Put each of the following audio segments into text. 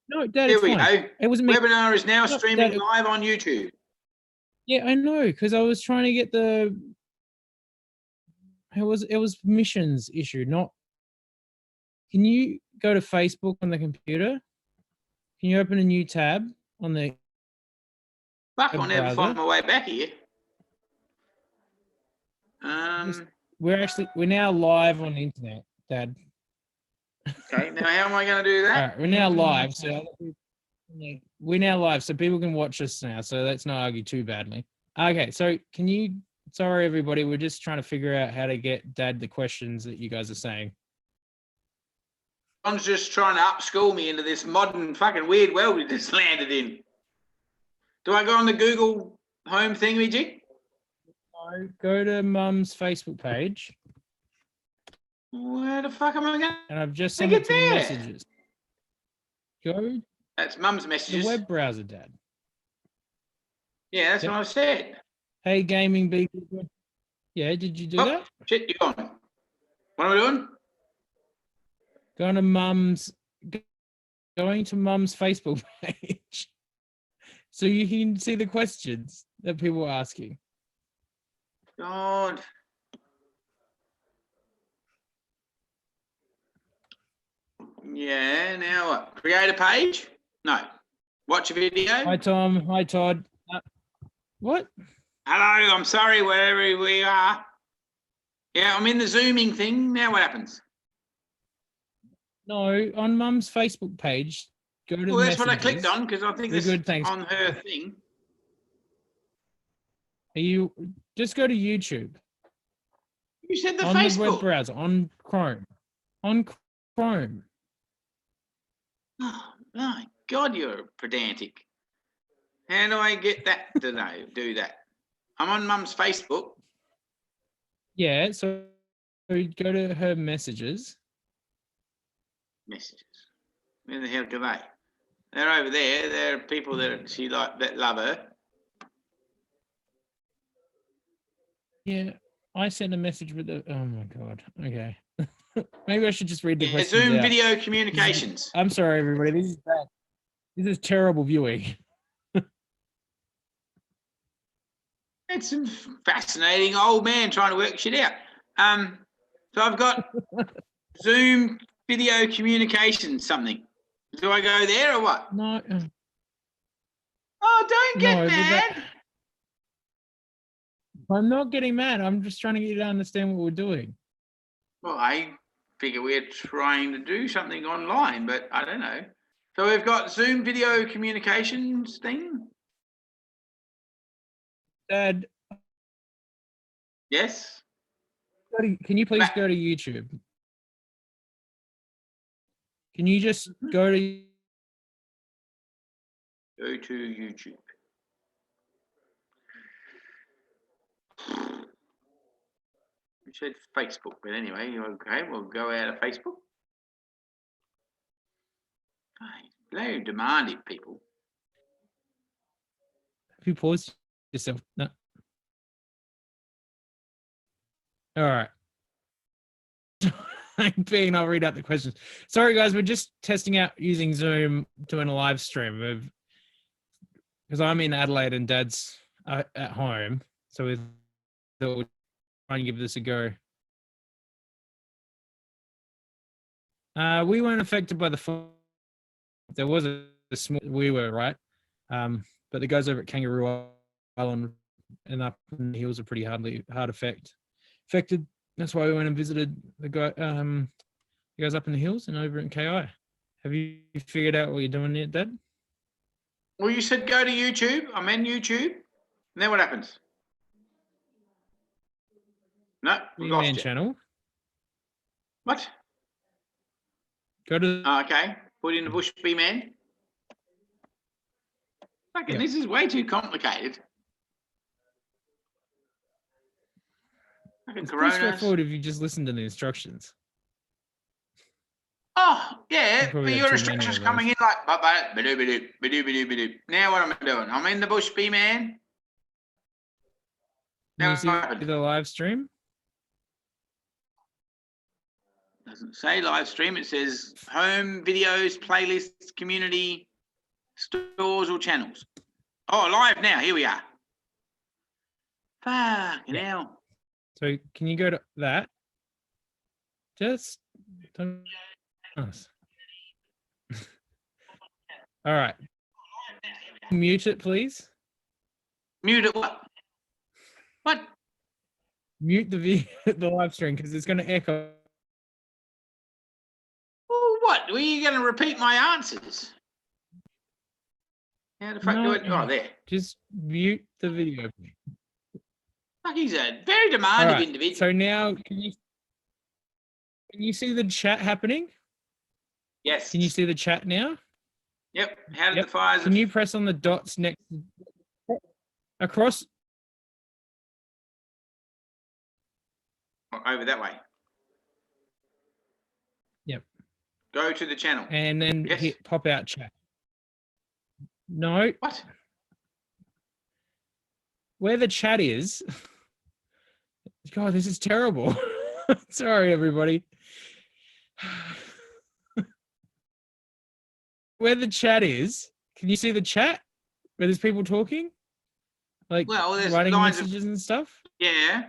No, Dad, Here it's we fine. go. It wasn't me. Webinar is now No, streaming Dad, live on YouTube. yeah, I know, because I was trying to get the. It was missions issue, not. Can you go to Facebook on the computer? Can you open a new tab on the Fuck, I'll never browser? find my way back here. We're now live on the internet, Dad. Okay, now how am I going to do that? All right, we're now live, so people can watch us now. So let's not argue too badly. Okay, so can you? Sorry, everybody, we're just trying to figure out how to get Dad the questions that you guys are saying. John's just trying to upschool me into this modern fucking weird world we just landed in. Do I go on the Google Home thingamajig? No, go to Mum's Facebook page. Where the fuck am I going? And I've just sent it to the messages. Go. That's Mum's messages. The web browser, Dad. Yeah, that's what I said. Hey, gaming people. Yeah, did you do that? Shit, you're gone. What am I doing? Going to Mum's Facebook page. So you can see the questions that people are asking. God. Yeah, now what? Create a page? No. Watch a video? Hi, Tom. Hi, Todd. What? Hello, I'm sorry, wherever we are. Yeah, I'm in the Zooming thing. Now what happens? No, on Mum's Facebook page, go to that's what I clicked on, because I think this is on her thing. You just go to YouTube. You said the on Facebook. The web browser, on Chrome. On Chrome. Oh, my God, you're pedantic. How do I get that to do that? I'm on Mum's Facebook. Yeah, so go to her messages. Messages. Where the hell are they? They're over there. There are people that love her. Yeah, I sent a message with the. Oh my God. Okay. Maybe I should just read the questions Zoom out. video communications. I'm sorry, everybody. This is bad. This is terrible viewing. It's a fascinating old man trying to work shit out. So I've got Zoom video communications something. Do I go there or what? No. Oh, don't get mad. I'm not getting mad. I'm just trying to get you to understand what we're doing. Well, I figure we're trying to do something online, but I don't know. So we've got Zoom video communications thing. Dad. Yes. Can you please go to YouTube? Can you just go to YouTube? We said Facebook, but anyway, okay, we'll go out of Facebook. Very demanding, people. Have you paused yourself? No. All right. I'll read out the questions. Sorry, guys, we're just testing out using Zoom, doing a live stream because I'm in Adelaide and Dad's at home, so we thought we'd try and give this a go. We weren't affected by the fire. There was a small. We were right, but the guys over at Kangaroo Island and up in the hills are pretty hard affected. That's why we went and visited the guys up in the hills and over in KI. Have you figured out what you're doing yet, Dad? Well, you said go to YouTube. I'm in YouTube. And then what happens? No, we lost it. Channel. What? Go to. Okay. Put in the Bush Bee Man. Fucking, this is way too complicated. It's pretty straightforward if you just listen to the instructions. Oh, yeah, but your instructions coming in like, now what am I doing? I'm in the Bush Bee Man. Can you see the live stream? Doesn't say live stream. It says home, videos, playlists, community, stores or channels. Oh, live now. Here we are. Fucking hell. So can you go to that? Just don't. Us. All right. Mute it, please. Mute it. What? What? Mute the video, the live stream, because it's going to echo. Oh, what? Were you going to repeat my answers? How the fuck do it? Oh, there. Just mute the video. Fuck, he's a very demanding individual. So now, can you see the chat happening? Yes. Can you see the chat now? Yep. How did the fires? Can you press on the dots next across? Over that way. Yep. Go to the channel. And then hit pop out chat. No. What? Where the chat is. God, this is terrible. Sorry, everybody. Where the chat is, can you see the chat? Where there's people talking? Like there's writing lines messages and stuff? Yeah.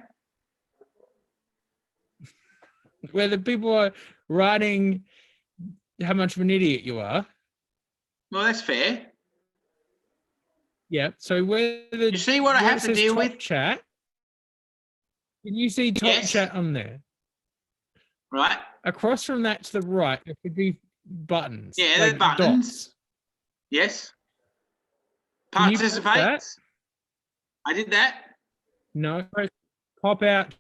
Where the people are writing how much of an idiot you are. Well, that's fair. Yeah. So where the you see what I have to deal with? Chat. Can you see top chat on there? Right. Across from that to the right, there could be buttons. Yeah, like buttons. Dots. Yes. Can you press Participate. that? I did that. No. Pop out.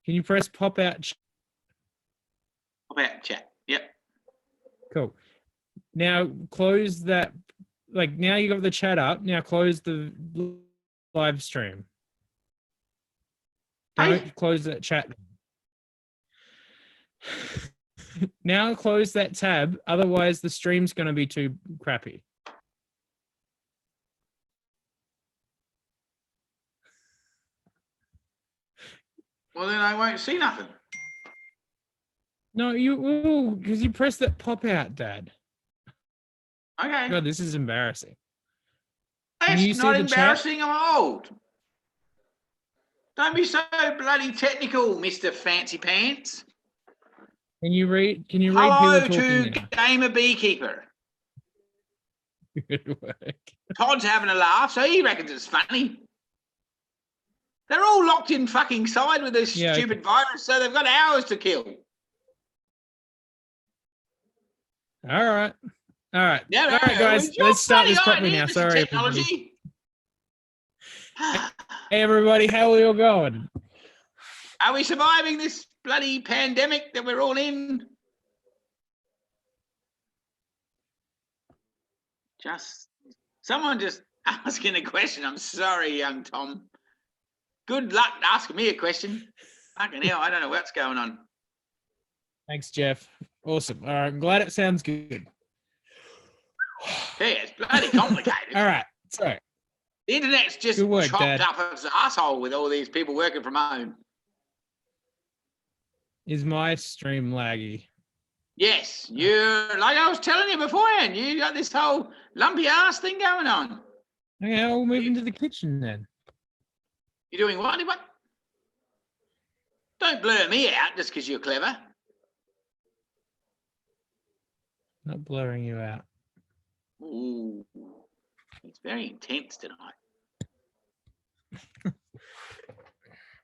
Can you press pop out? Pop out chat. Yep. Cool. Now close that. Like now you got the chat up. Now close the live stream. Don't close that chat. Now close that tab. Otherwise, the stream's going to be too crappy. Well, then I won't see nothing. No, you will, because you pressed that pop out, Dad. Okay. God, this is embarrassing. That's not embarrassing. I'm old. Don't be so bloody technical, Mr. Fancy Pants. Can you read? Hello people to talking Gamer Beekeeper. Good work. Todd's having a laugh, so he reckons it's funny. They're all locked in fucking side with this stupid virus, so they've got hours to kill. All right. Yeah, all right, guys. Let's start this properly now. Sorry, technology. Hey, everybody. How are we all going? Are we surviving this bloody pandemic that we're all in? Someone just asking a question. I'm sorry, young Tom. Good luck asking me a question. Fucking hell, I don't know what's going on. Thanks, Jeff. Awesome. All right, I'm glad it sounds good. Yeah, it's bloody complicated. All right, so the internet's just chopped up as an asshole with all these people working from home. Is my stream laggy? Yes, you're like I was telling you beforehand. You got this whole lumpy ass thing going on. Okay, I'll move into the kitchen then. You're doing what? Don't blur me out just because you're clever. Not blurring you out. Ooh, it's very intense tonight.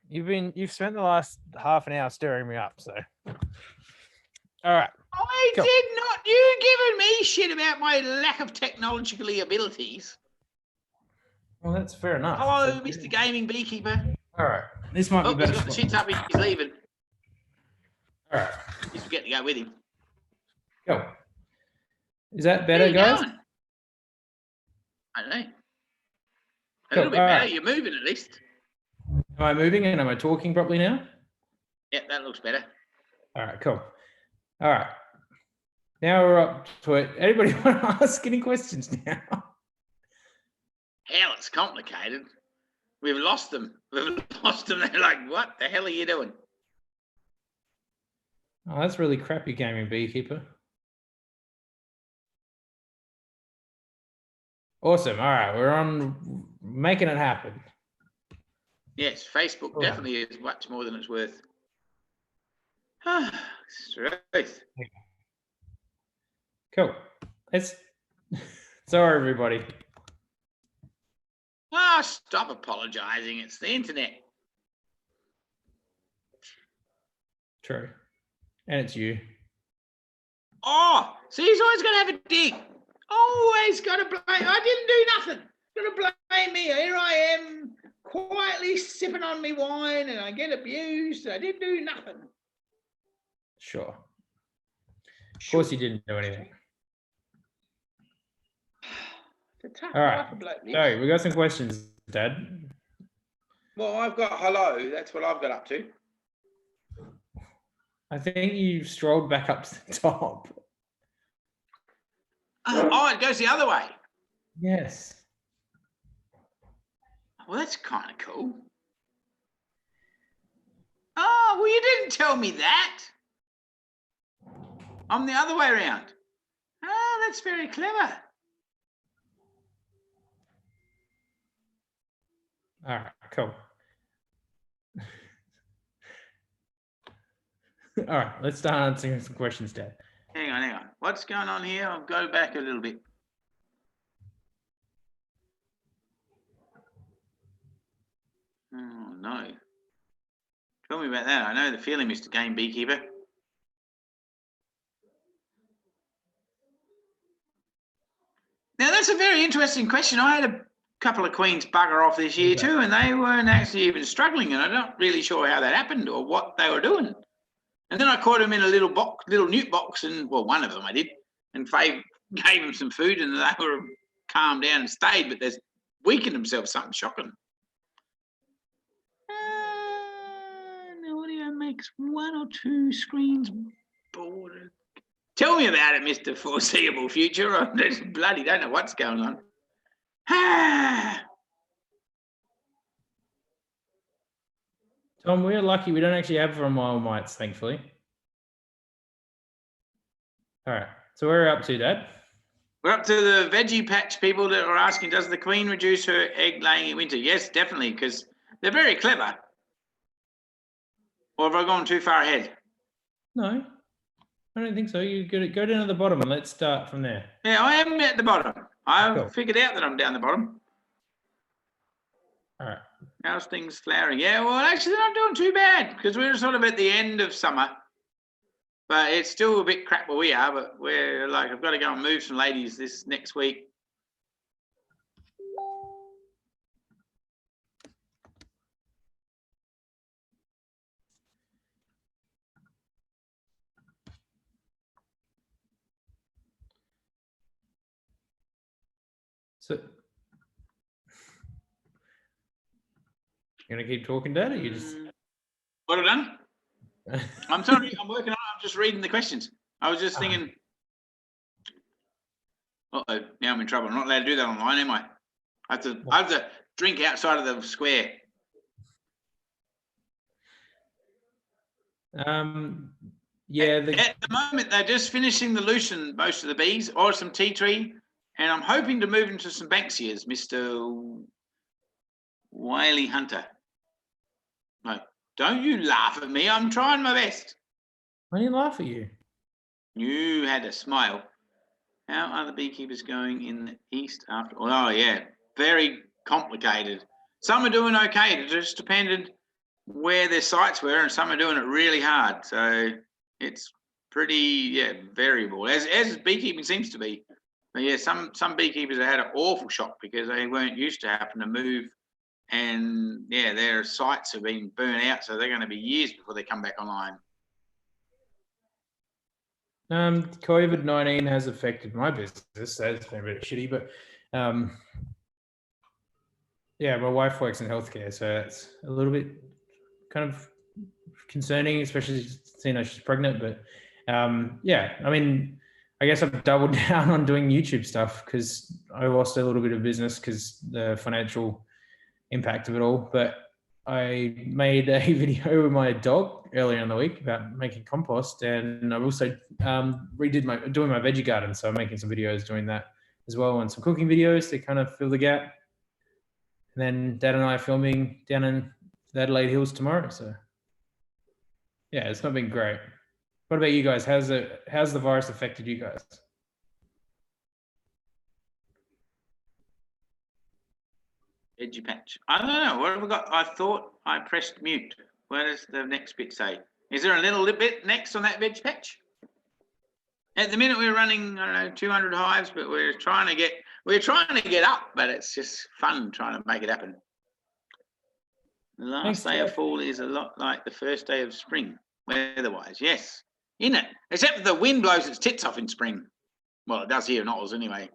You've spent the last half an hour stirring me up, so. All right. I did not. You giving me shit about my lack of technological abilities. Well, that's fair enough. Hello, Mr. Gaming Beekeeper. All right. This might be better. He's got the shits up. He's leaving. All right. He's forgetting to go with him. Go. Is that better, guys? Going? I don't know. A little bit better. Right. You're moving at least. Am I moving and am I talking properly now? Yep, that looks better. All right, cool. All right. Now we're up to it. Anybody want to ask any questions now? Hell, it's complicated. We've lost them. We've lost them. They're like, what the hell are you doing? Oh, that's really crappy gaming, Beekeeper. Awesome. All right, we're on making it happen. Yes, Facebook definitely is much more than it's worth. Truth. Cool. Sorry, everybody. Oh, stop apologising. It's the internet. True. And it's you. Oh, see, he's always going to have a dig. Always got to blame. I didn't do nothing. Got to blame me. Here I am, quietly sipping on me wine, and I get abused. I didn't do nothing. Sure. Of course, you didn't do anything. All right. So we got some questions, Dad. Well, I've got hello. That's what I've got up to. I think you strolled back up to the top. Oh, it goes the other way. Yes. Well, that's kind of cool. Oh, well, you didn't tell me that. I'm the other way around. Oh, that's very clever. All right, cool. All right, let's start answering some questions, Dad. Hang on. What's going on here? I'll go back a little bit. Oh, no. Tell me about that. I know the feeling, Mr. Game Beekeeper. Now, that's a very interesting question. I had a couple of queens bugger off this year too, and they weren't actually even struggling, and I'm not really sure how that happened or what they were doing. And then I caught them in a little newt box, and well, one of them I did, and gave them some food, and they were calmed down and stayed, but they've weakened themselves, something shocking. The audio makes 1 or 2 screens bored. Tell me about it, Mr. Foreseeable Future. I just bloody don't know what's going on. Tom, we're lucky we don't actually have Vermeil mites, thankfully. All right, so where are we up to, Dad? We're up to the veggie patch people that are asking, does the queen reduce her egg laying in winter? Yes, definitely, because they're very clever. Or have I gone too far ahead? No, I don't think so. You go down to the bottom and let's start from there. Yeah, I am at the bottom. I've figured out that I'm down the bottom. All right. How's things flowering? Yeah, well, actually, they're not doing too bad because we're sort of at the end of summer. But it's still a bit crap where we are, but we're like, I've got to go and move some ladies this next week. So, you gonna keep talking, Dad, or you just? What have I done? I'm sorry, I'm working on it. I'm just reading the questions. I was just thinking, uh-oh, now I'm in trouble. I'm not allowed to do that online, am I? I have to drink outside of the square. Yeah. At the moment, they're just finishing the lucerne, most of the bees, or some tea tree, and I'm hoping to move into some Banksias, Mr. Wiley Hunter. No, don't you laugh at me. I'm trying my best. I didn't laugh at you. You had a smile. How are the beekeepers going in the east after? Oh, yeah, very complicated. Some are doing okay. It just depended where their sites were, and some are doing it really hard. So it's pretty, variable, as beekeeping seems to be. But yeah, some beekeepers have had an awful shock because they weren't used to having to move, and yeah, their sites have been burnt out, so they're going to be years before they come back online. COVID-19 has affected my business. So it's been a bit shitty, but yeah, my wife works in healthcare, so it's a little bit kind of concerning, especially seeing she's pregnant. But yeah, I mean, I guess I've doubled down on doing YouTube stuff because I lost a little bit of business because the financial impact of it all. But I made a video with my dog earlier in the week about making compost, and I've also doing my veggie garden. So I'm making some videos doing that as well, and some cooking videos to kind of fill the gap. And then Dad and I are filming down in the Adelaide Hills tomorrow. So yeah, it's not been great. What about you guys? How's the virus affected you guys? Veggie patch. I don't know. What have we got? I thought I pressed mute. Where does the next bit say? Is there a little bit next on that veg patch? At the minute we're running, I don't know, 200 hives, but we're trying to get up, but it's just fun trying to make it happen. The last day of fall is a lot like the first day of spring, weather-wise. Yes, isn't it? Except the wind blows its tits off in spring. Well, it does here in Otters anyway.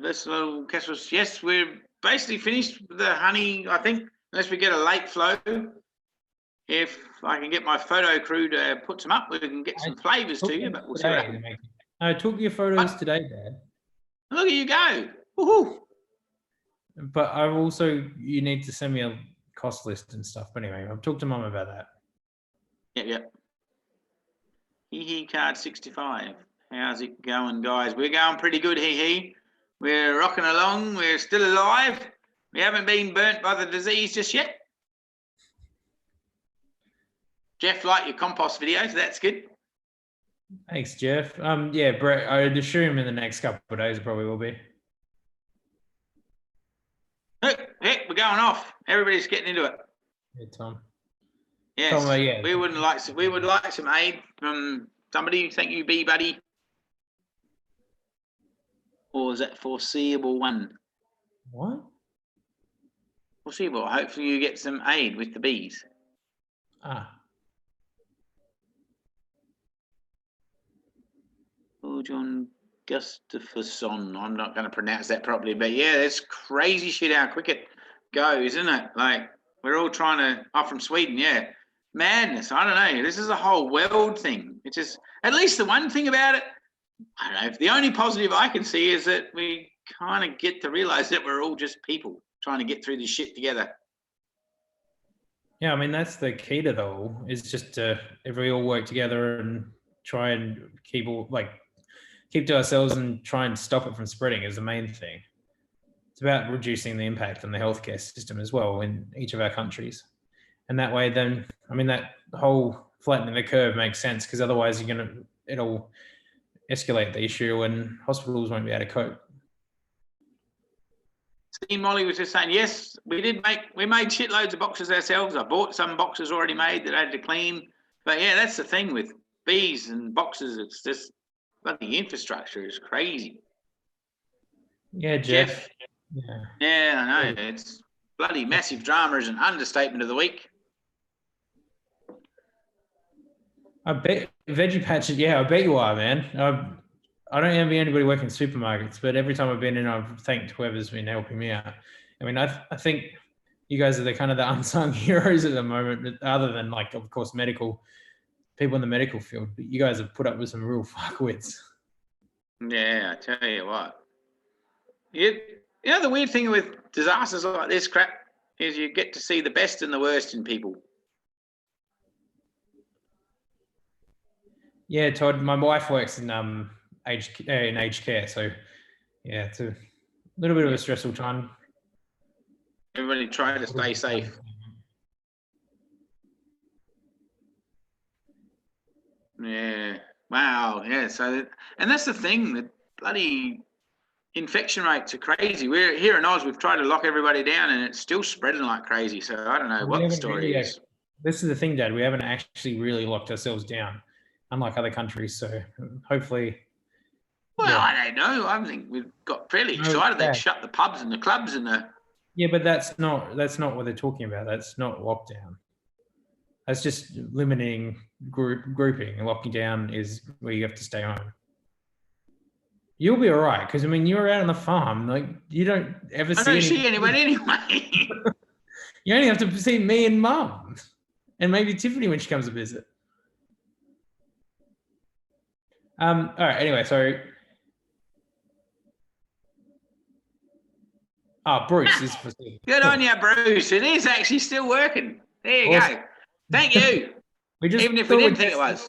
Versatile casseroles. Yes, we're basically finished with the honey, I think, unless we get a late flow. If I can get my photo crew to put some up, we can get some flavours to you, but we'll see what happens. I took your photos today, Dad. Look at you go. Woohoo. But you need to send me a cost list and stuff. But anyway, I've talked to Mum about that. Yeah. Hee card 65. How's it going, guys? We're going pretty good, hee. We're rocking along. We're still alive. We haven't been burnt by the disease just yet. Jeff liked your compost video, so that's good. Thanks, Jeff. Yeah, Brett, I'd assume in the next couple of days it probably will be. Heck, we're going off. Everybody's getting into it. Yeah, Tom. Yes, Tom, yeah. we would like some aid from somebody. Thank you, B buddy. Or is that foreseeable one? What? Foreseeable. Hopefully you get some aid with the bees. Oh, John Gustafsson. I'm not going to pronounce that properly, but yeah, it's crazy shit how quick it goes, isn't it? Like, we're all trying to, from Sweden, yeah. Madness. I don't know. This is a whole world thing. It's just, at least the one thing about it, I don't know. The only positive I can see is that we kind of get to realize that we're all just people trying to get through this shit together. Yeah, I mean, that's the key to it all, is just to, if we all work together and try and keep to ourselves and try and stop it from spreading is the main thing. It's about reducing the impact on the healthcare system as well in each of our countries. And that way then, I mean, that whole flattening the curve makes sense, because otherwise it'll escalate the issue and hospitals won't be able to cope. See, Molly was just saying, yes, we made shitloads of boxes ourselves. I bought some boxes already made that I had to clean. But yeah, that's the thing with bees and boxes. It's just, bloody infrastructure is crazy. Yeah, Jeff. Yeah, I know. It's bloody massive drama is an understatement of the week. I bet veggie patches. Yeah, I bet you are, man. I don't envy anybody working in supermarkets, but every time I've been in, I've thanked whoever's been helping me out. I mean, I think you guys are the kind of the unsung heroes at the moment, other than, like, of course, people in the medical field. But you guys have put up with some real fuckwits. Yeah, I tell you what. You know, the weird thing with disasters like this crap is you get to see the best and the worst in people. Yeah, Todd, my wife works in aged care, so yeah, it's a little bit of a stressful time. Everybody try to stay safe. Yeah. Wow. Yeah. So, and that's the thing. The bloody infection rates are crazy. We're here in Oz. We've tried to lock everybody down, and it's still spreading like crazy. So I don't know what the story is. This is the thing, Dad. We haven't actually really locked ourselves down, unlike other countries. So hopefully. Well, yeah. I don't know. I think we've got fairly excited. They've shut the pubs and the clubs and the. Yeah, but that's not what they're talking about. That's not lockdown. That's just limiting grouping. And locking down is where you have to stay home. You'll be all right, because I mean, you're out on the farm. Like, you don't ever see. I don't see anyone anyway. You only have to see me and Mum, and maybe Tiffany when she comes to visit. All right. Anyway, so Bruce is Good on you, Bruce. It is actually still working. There you Awesome. go. Thank you. We just Even if we thought didn't we'd think it test was.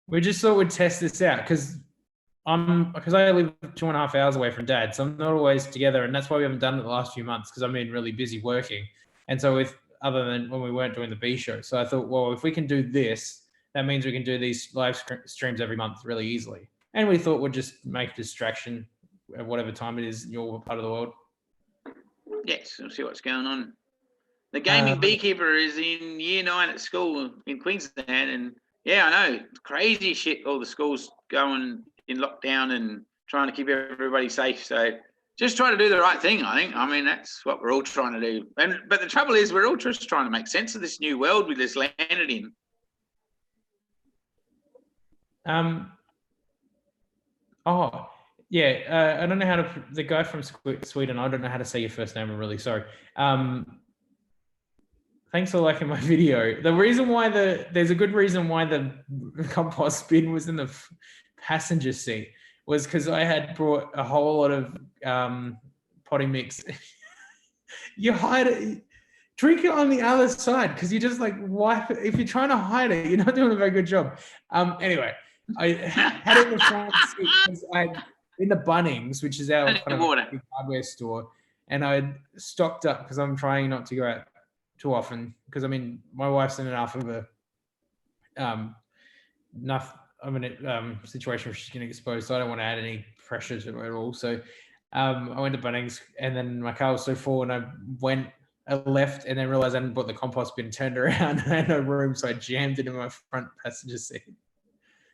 We just thought we'd test this out because I live 2.5 hours away from Dad, so I'm not always together, and that's why we haven't done it the last few months because I've been really busy working, and so other than when we weren't doing the B show, so I thought, well, if we can do this, that means we can do these live streams every month really easily, and we thought we'd just make a distraction at whatever time it is in your part of the world. Yes, we'll see what's going on. The gaming beekeeper is in year 9 at school in Queensland, and yeah, I know, crazy shit. All the schools going in lockdown and trying to keep everybody safe. So just try to do the right thing, I think. I mean, that's what we're all trying to do. But the trouble is, we're all just trying to make sense of this new world we just landed in. Oh, yeah. I don't know how to. The guy from Sweden. I don't know how to say your first name. I'm really sorry. Thanks for liking my video. The reason why there's a good reason why the compost bin was in the passenger seat was because I had brought a whole lot of potting mix. You hide it, drink it on the other side because you just like wipe it. If you're trying to hide it, you're not doing a very good job. Anyway, I had it in the front seat because in the Bunnings, which is our kind of big hardware store, and I stocked up because I'm trying not to go out too often because I mean my wife's in enough of a situation where she's getting exposed, so I don't want to add any pressure to it at all. So I went to Bunnings, and then my car was so full, and I left, and then realized I hadn't bought the compost bin. Turned around, and I had no room, so I jammed it in my front passenger seat.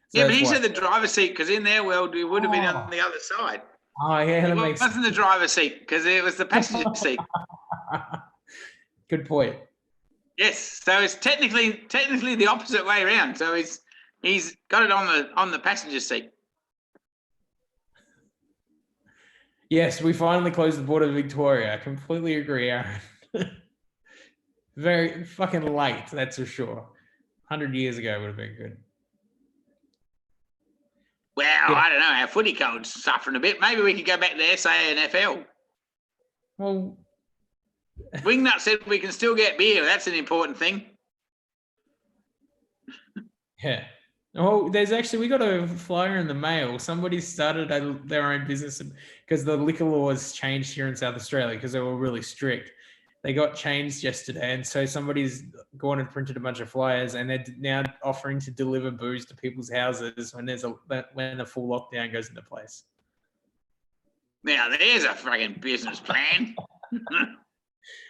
So yeah, but he said the driver's seat because in their world it would have been on the other side. Oh yeah, it wasn't the driver's seat because it was the passenger seat. Good point. Yes, so it's technically the opposite way around. So he's got it on the passenger seat. Yes, we finally closed the border of Victoria. I completely agree, Aaron. Very fucking late, that's for sure. 100 years ago would have been good. Well, yeah. I don't know. Our footy code's suffering a bit. Maybe we could go back to SANFL. Well, Wingnut said we can still get beer. That's an important thing. Yeah. Oh, we got a flyer in the mail. Somebody started their own business because the liquor laws changed here in South Australia because they were really strict. They got changed yesterday, and so somebody's gone and printed a bunch of flyers, and they're now offering to deliver booze to people's houses when a full lockdown goes into place. Now there's a frigging business plan.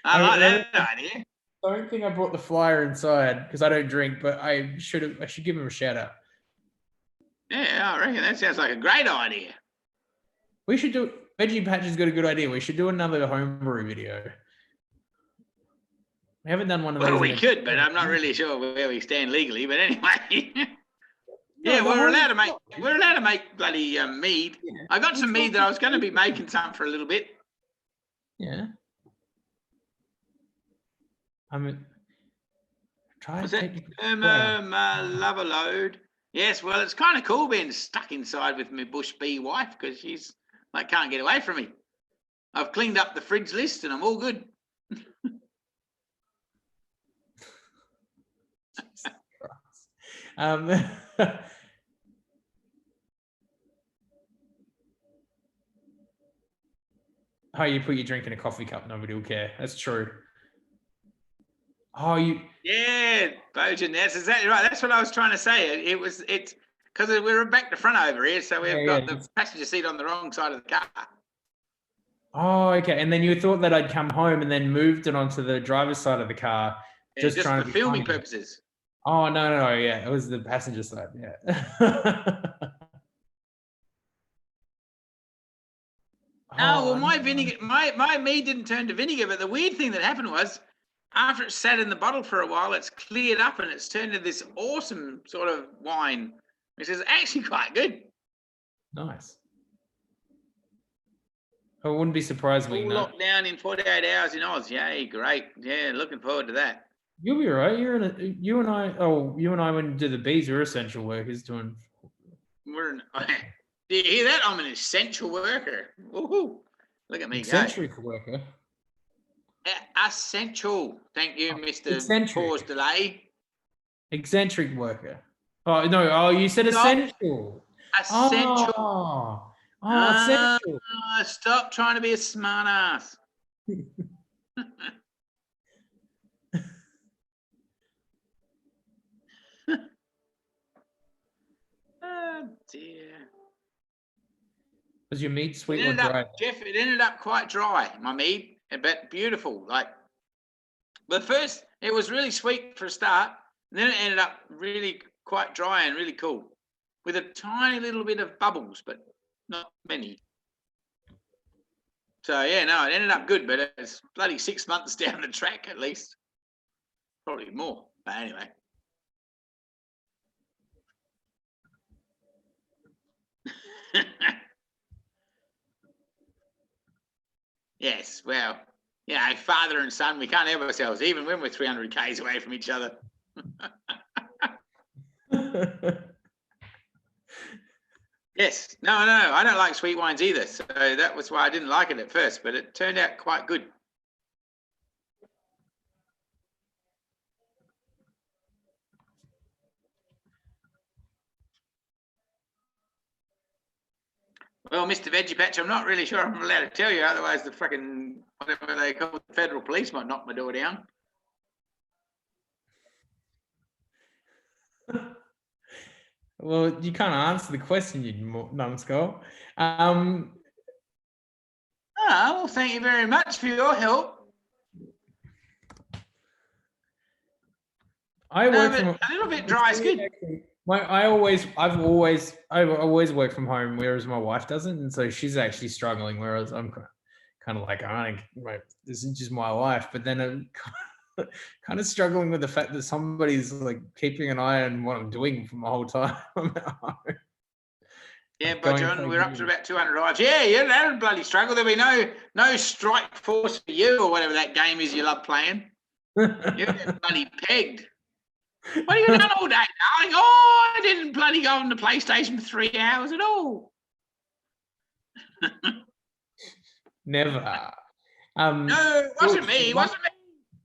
I like that idea. I don't think I brought the flyer inside because I don't drink, but I should give him a shout out. Yeah, I reckon that sounds like a great idea. We should do. Veggie Patch has got a good idea. We should do another homebrew video. We haven't done one of those. Well, we could, but I'm not really sure where we stand legally. But anyway, yeah, we're allowed to make bloody mead. Yeah. I got some mead that I was going to be making some for a little bit. Yeah. Try to take love a load. Yes, well, it's kind of cool being stuck inside with my bush bee wife because she's like can't get away from me. I've cleaned up the fridge list and I'm all good. Oh, you put your drink in a coffee cup, nobody will care. That's true. Oh, yeah, Bojan, that's exactly right. That's what I was trying to say. It's because we're back to front over here, so we've got the passenger seat on the wrong side of the car. Oh, okay. And then you thought that I'd come home and then moved it onto the driver's side of the car, just trying for filming purposes. Oh no, yeah, it was the passenger side. Yeah. Well, my vinegar, my mead didn't turn to vinegar, but the weird thing that happened was, after it sat in the bottle for a while, it's cleared up and it's turned into this awesome sort of wine, which is actually quite good. Nice. I wouldn't be surprised when you locked down in 48 hours in Oz. Yay, great. Yeah, looking forward to that. You'll be right. You and I when do the bees are essential workers doing. Do you hear that? I'm an essential worker. Woohoo! Look at me Eccentric worker. go. Essential. Thank you, Mr. Eccentric. Pause delay. Eccentric worker. Oh no! Oh, you said Stop. essential. Essential. Essential. Stop trying to be a smart ass. Oh dear. Was your meat sweet or dry? Jeff, it ended up quite dry, my meat, but beautiful. Like, but first it was really sweet for a start, and then it ended up really quite dry and really cool, with a tiny little bit of bubbles, but not many. So yeah, no, it ended up good, but it's bloody 6 months down the track at least, probably more. But anyway. Yes, well, yeah, father and son, we can't help ourselves, even when we're 300 k's away from each other. Yes, no, I don't like sweet wines either. So that was why I didn't like it at first, but it turned out quite good. Well, Mr. Veggie Patch, I'm not really sure I'm allowed to tell you, otherwise the fucking, whatever they call it, the federal police might knock my door down. Well, you can't answer the question, you numbskull. Well, thank you very much for your help. I work from a little bit dry is good. I've always worked from home, whereas my wife doesn't, and so she's actually struggling. Whereas I'm kind of like, this is just my life. But then I'm kind of struggling with the fact that somebody's like keeping an eye on what I'm doing from the whole time. Yeah, but John, we're up to about 200 lives. Yeah, that'll bloody struggle. There'll be no strike force for you or whatever that game is you love playing. You're bloody pegged. What have you done all day, darling? Oh, I didn't bloody go on the PlayStation for 3 hours at all. Never. No, it wasn't me.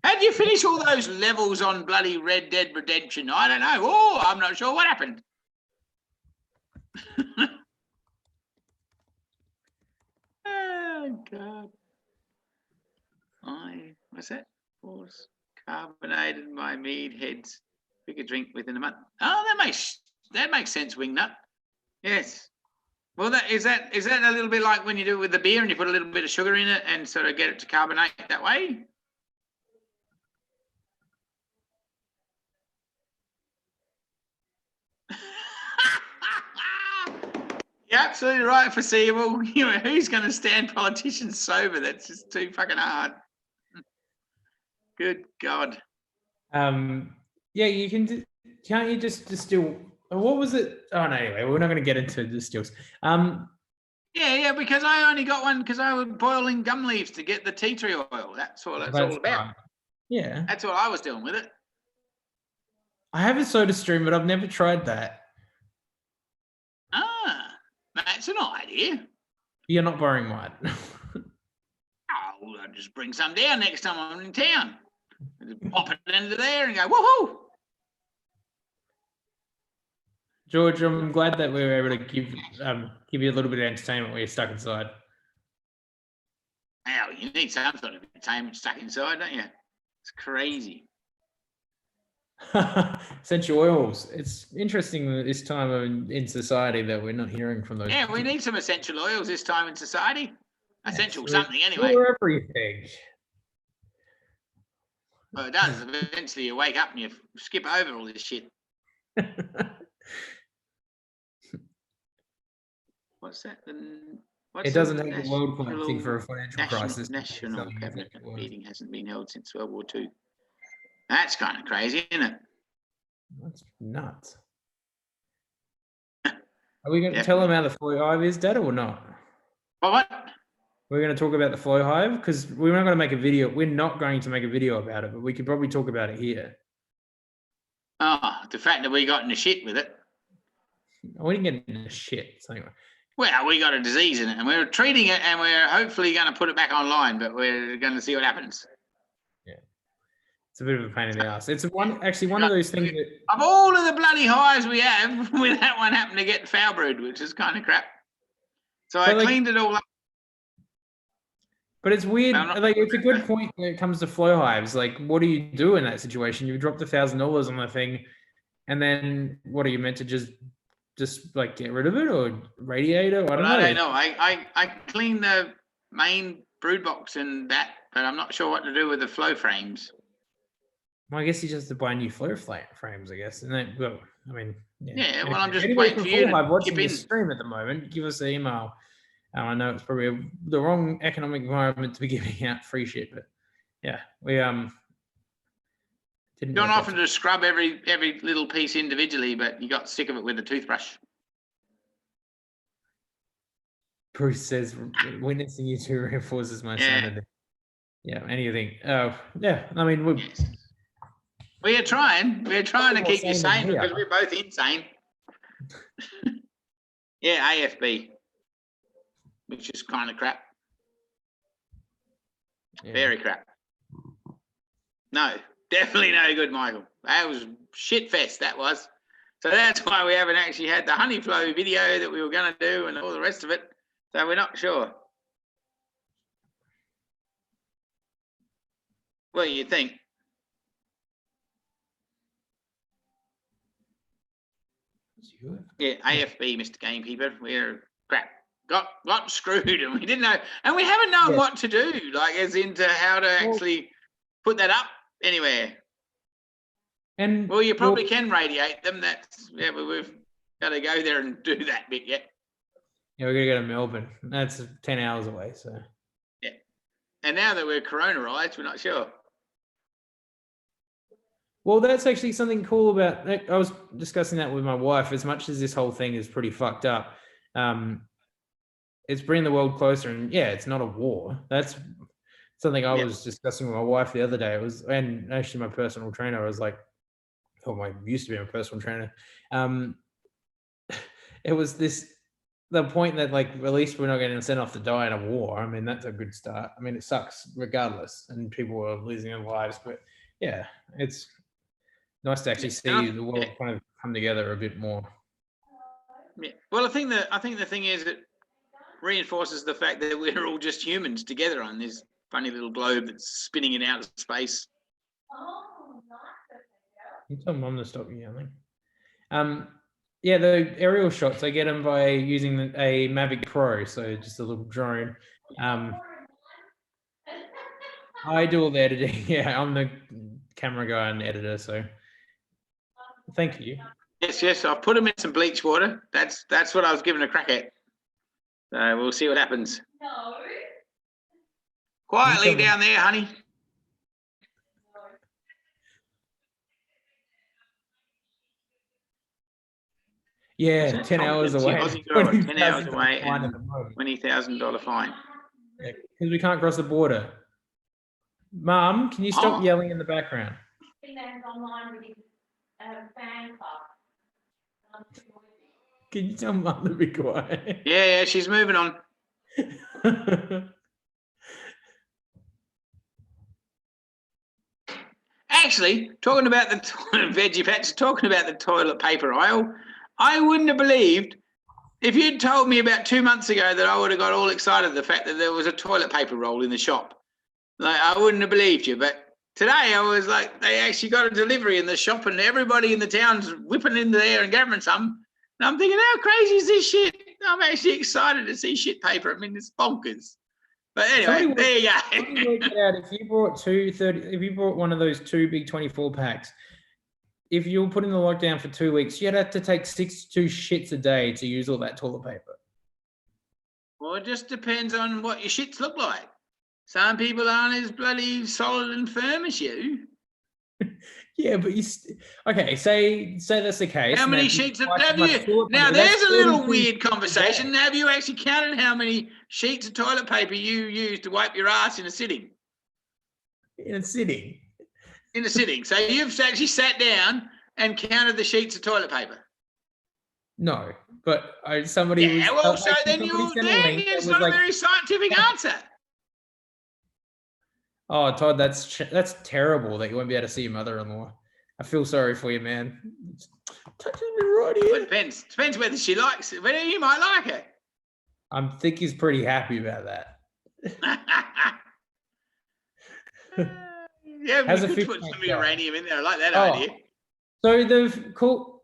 How'd you finish all those levels on bloody Red Dead Redemption? I don't know. Oh, I'm not sure what happened. Oh, God. What's that? Force carbonated my mead heads. Pick a drink within a month. Oh, that makes sense, Wingnut. Yes. Well, is that a little bit like when you do it with the beer and you put a little bit of sugar in it and sort of get it to carbonate that way? You're absolutely right, foreseeable. Who's going to stand politicians sober? That's just too fucking hard. Good God. Yeah, you can. Can't you just distill? What was it? Oh no. Anyway, we're not going to get into distills. Yeah, because I only got one because I was boiling gum leaves to get the tea tree oil. That's all it's all about. Yeah. That's all I was doing with it. I have a soda stream, but I've never tried that. That's an idea. You're not borrowing mine. I'll just bring some down next time I'm in town. Just pop it into there and go, woohoo! George, I'm glad that we were able to give you a little bit of entertainment while you're stuck inside. Well, you need some sort of entertainment stuck inside, don't you? It's crazy. Essential oils. It's interesting that this time in society that we're not hearing from those. Yeah, we need some essential oils this time in society. Essential something anyway. For everything. Well, it does. Eventually you wake up and you skip over all this shit. What's that? It doesn't have the world collapsing for a financial crisis. National cabinet meeting hasn't been held since World War II. That's kind of crazy, isn't it? That's nuts. Are we going to tell them how the flow hive is, Dad, or not? What? We're going to talk about the flow hive because we're not going to make a video. We're not going to make a video about it, but we could probably talk about it here. Oh, the fact that we got in the shit with it. We didn't get into shit. So anyway. Well, we got a disease in it, and we're treating it, and we're hopefully going to put it back online, but we're going to see what happens. Yeah, it's a bit of a pain in the ass. It's one of those things that of all of the bloody hives we have, with that one happened to get foul brood, which is kind of crap. So I cleaned it all up. But it's weird. Like, it's a good point when it comes to flow hives. Like, what do you do in that situation? You dropped $1,000 on the thing, and then what are you meant to just like get rid of it or radiate it? I don't know. I cleaned the main brood box and that, but I'm not sure what to do with the flow frames. Well, I guess you just have to buy new flow frames, I guess. And then, well, I mean, yeah. Well, I'm just waiting for you to watching this stream at the moment. Give us an email. I know it's probably the wrong economic environment to be giving out free shit, but yeah, we didn't. John offered to scrub every little piece individually, but you got sick of it with the toothbrush. Bruce says, "Witnessing you two reinforces my sanity." Yeah, anything. Oh, yeah. I mean, we are trying. We're trying to keep you sane because we're both insane. Yeah, AFB. Which is kind of crap. Yeah. Very crap. No, definitely no good, Michael. That was shit fest, that was. So that's why we haven't actually had the honey flow video that we were going to do and all the rest of it. So we're not sure. What do you think? Yeah, AFB, Mr. Gamekeeper. We're crap. Got screwed, and we didn't know, and we haven't known what to do, like as into how to actually put that up anywhere. And well, you probably can radiate them. That's but we've got to go there and do that bit yet. Yeah, we're gonna go to Melbourne. That's 10 hours away, so. Yeah, and now that we're coronarized, we're not sure. Well, that's actually something cool about. I was discussing that with my wife. As much as this whole thing is pretty fucked up. It's bringing the world closer, and it's not a war. That's something I was discussing with my wife the other day. It was, and actually my personal trainer was like, used to be my personal trainer. It was the point that like, at least we're not getting sent off to die in a war. I mean, that's a good start. I mean, it sucks regardless, and people are losing their lives, but yeah, it's nice to actually see the world kind of come together a bit more. Yeah. Well, I think the thing is that reinforces the fact that we're all just humans together on this funny little globe that's spinning in outer space. You tell Mum to stop yelling. The aerial shots, I get them by using a Mavic Pro, so just a little drone. I do all the editing. Yeah, I'm the camera guy and editor, so thank you. Yes, I've put them in some bleach water. That's what I was giving a crack at. So we'll see what happens. No. Quietly down there, honey. Yeah, 10 hours away. 10 hours away and $20,000 fine. Yeah, because we can't cross the border. Mum, can you stop yelling in the background? Can you tell Mum to be quiet? Yeah, she's moving on. Actually, talking about the veggie patch, talking about the toilet paper aisle, I wouldn't have believed if you'd told me about 2 months ago that I would have got all excited the fact that there was a toilet paper roll in the shop. Like, I wouldn't have believed you, but today I was like, they actually got a delivery in the shop and everybody in the town's whipping in there and gathering some. And I'm thinking, how crazy is this shit? I'm actually excited to see shit paper. I mean, it's bonkers. But anyway, there you go. If you bought one of those 2 big 24 packs, if you were put in the lockdown for 2 weeks, you'd have to take 62 shits a day to use all that toilet paper. Well, it just depends on what your shits look like. Some people aren't as bloody solid and firm as you. Yeah, but okay. Say that's the case. How many sheets have you? Now, there's a little weird conversation. Have you actually counted how many sheets of toilet paper you use to wipe your ass in a sitting? In a sitting. So you've actually sat down and counted the sheets of toilet paper. No, but somebody was Yeah, well, so actually then somebody you're sent a damn, link that it's was not a like, very scientific answer. "Oh, Todd, that's terrible that you won't be able to see your mother-in-law. I feel sorry for you, man. It's touching me right Well, here." it depends whether she likes it. Whether you might like it. I think he's pretty happy about that. Yeah, How's you the could fish put tank some going? uranium in there. I like that Oh, idea. so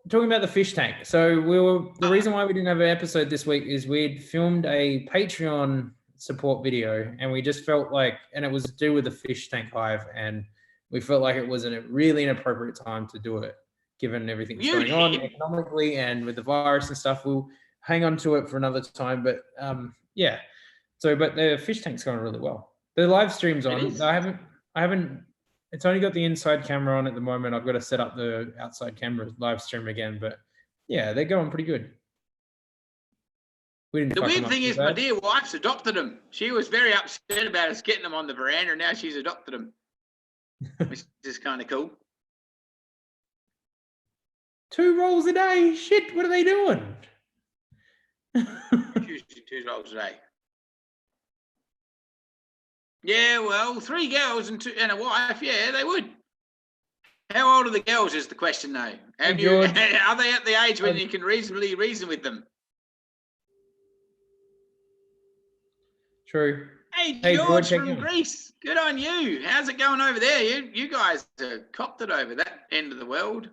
talking about the fish tank. So the Oh. reason why we didn't have an episode this week is we'd filmed a Patreon support video, and we just felt like, and it was to do with the fish tank hive, and we felt like it was a really inappropriate time to do it, given everything that's You going on did. economically and with the virus and stuff. We'll hang on to it for another time, but yeah. So, but the fish tank's going really well. The live stream's It on. is. I haven't. It's only got the inside camera on at the moment. I've got to set up the outside camera live stream again, but yeah, they're going pretty good. We didn't The fuck them weird up thing too is, my bad. dear wife's adopted them. She was very upset about us getting them on the veranda, and now she's adopted them, which is kind of cool. 2 rolls a day. Shit, what are they doing? Usually 2 rolls a day. Yeah, well, 3 girls and a wife. Yeah, they would. How old are the girls? Is the question though. Have Hey, you? George. Are they at the age when you can reasonably reason with them? True. Hey, Hey, George how you from going? Greece. Good on you. How's it going over there? You guys are copped it over that end of the world.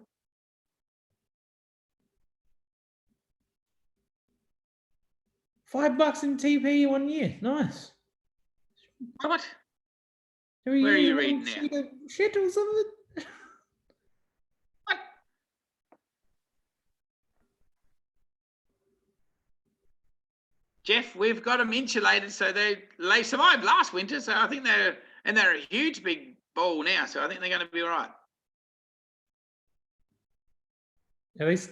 $5 in TP 1 year. Nice. What? Where Where are you little reading now? sheet of shit or something? What? Jeff, we've got them insulated so they survived last winter. So I think they're a huge big ball now. So I think they're going to be all right. At least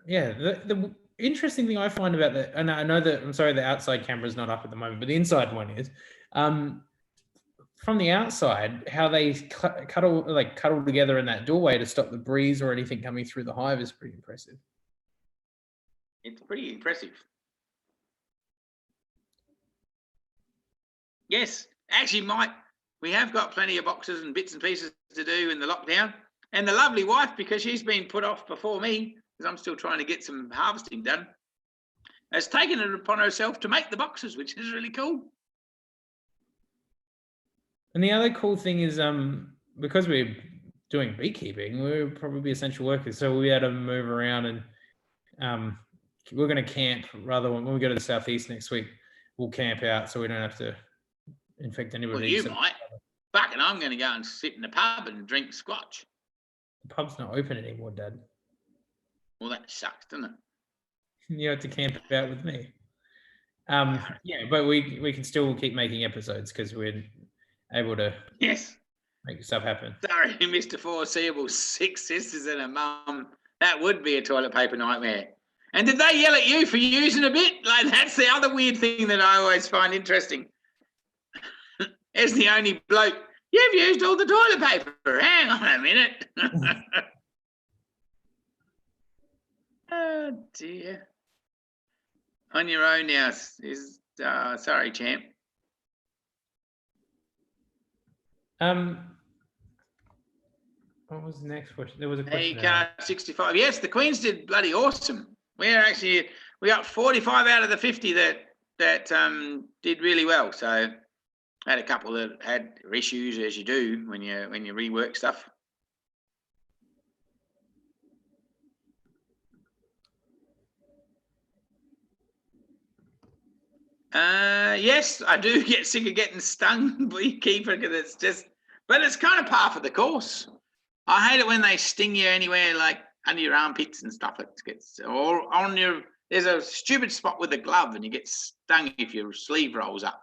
yeah. The interesting thing I find about that, and I know that, I'm sorry, the outside camera is not up at the moment, but the inside one is. From the outside, how they cuddle together in that doorway to stop the breeze or anything coming through the hive is pretty impressive. It's pretty impressive. Yes, actually, Mike, we have got plenty of boxes and bits and pieces to do in the lockdown. And the lovely wife, because she's been put off before me, because I'm still trying to get some harvesting done, has taken it upon herself to make the boxes, which is really cool. And the other cool thing is, because we're doing beekeeping, we're probably essential workers, so we'll be able to move around, and we're going to camp rather when we go to the southeast next week. We'll camp out so we don't have to infect anybody. Well, you might. Fucking, I'm going to go and sit in the pub and drink squatch. The pub's not open anymore, Dad. Well, that sucks, doesn't it? You have to camp out with me. Yeah, but we can still keep making episodes because we're able to make stuff happen. Sorry, Mr. Foreseeable, 6 sisters and a mum. That would be a toilet paper nightmare. And did they yell at you for using a bit? Like, that's the other weird thing that I always find interesting. As the only bloke, you've used all the toilet paper. Hang on a minute. Oh, dear. On your own now. Sorry, champ. What was the next question? There was a Hey, question. car 65. Yes, the Queens did bloody awesome. We got 45 out of the 50 that did really well. So I had a couple that had issues, as you do when you rework stuff. Yes, I do get sick of getting stung beekeeper because but it's kind of par for the course. I hate it when they sting you anywhere, like under your armpits and stuff. Or on there's a stupid spot with a glove and you get stung if your sleeve rolls up.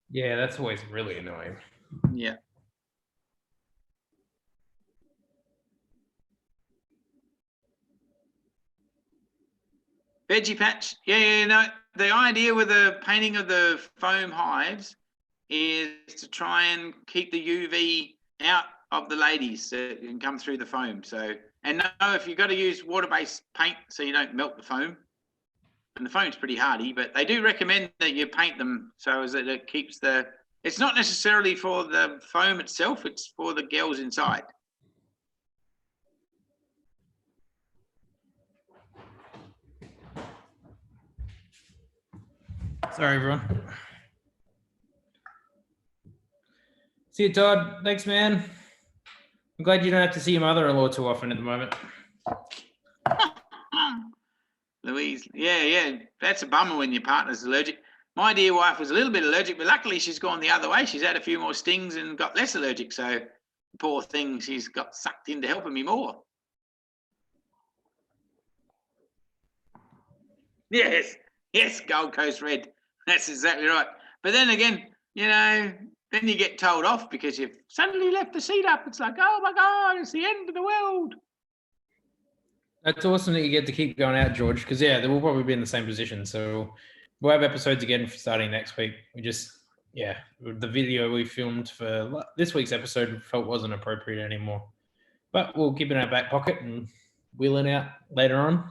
Yeah, that's always really annoying. Yeah. Veggie patch. Yeah, no. The idea with the painting of the foam hives is to try and keep the UV out of the ladies that can come through the foam. So, and no, if you've got to use water-based paint so you don't melt the foam, and the foam's pretty hardy, but they do recommend that you paint them so as that it keeps the, it's not necessarily for the foam itself, it's for the gels inside. Sorry, everyone. See you, Todd. Thanks, man. I'm glad you don't have to see your mother-in-law too often at the moment. Louise, yeah, that's a bummer when your partner's allergic. My dear wife was a little bit allergic, but luckily she's gone the other way. She's had a few more stings and got less allergic. So, poor thing, she's got sucked into helping me more. Yes, Gold Coast Red. That's exactly right. But then again, you know, then you get told off because you've suddenly left the seat up. It's like, oh my God, it's the end of the world. That's awesome that you get to keep going out, George, because, yeah, we'll probably be in the same position. So we'll have episodes again starting next week. We just, yeah, the video we filmed for this week's episode felt wasn't appropriate anymore. But we'll keep it in our back pocket and wheel it out later on.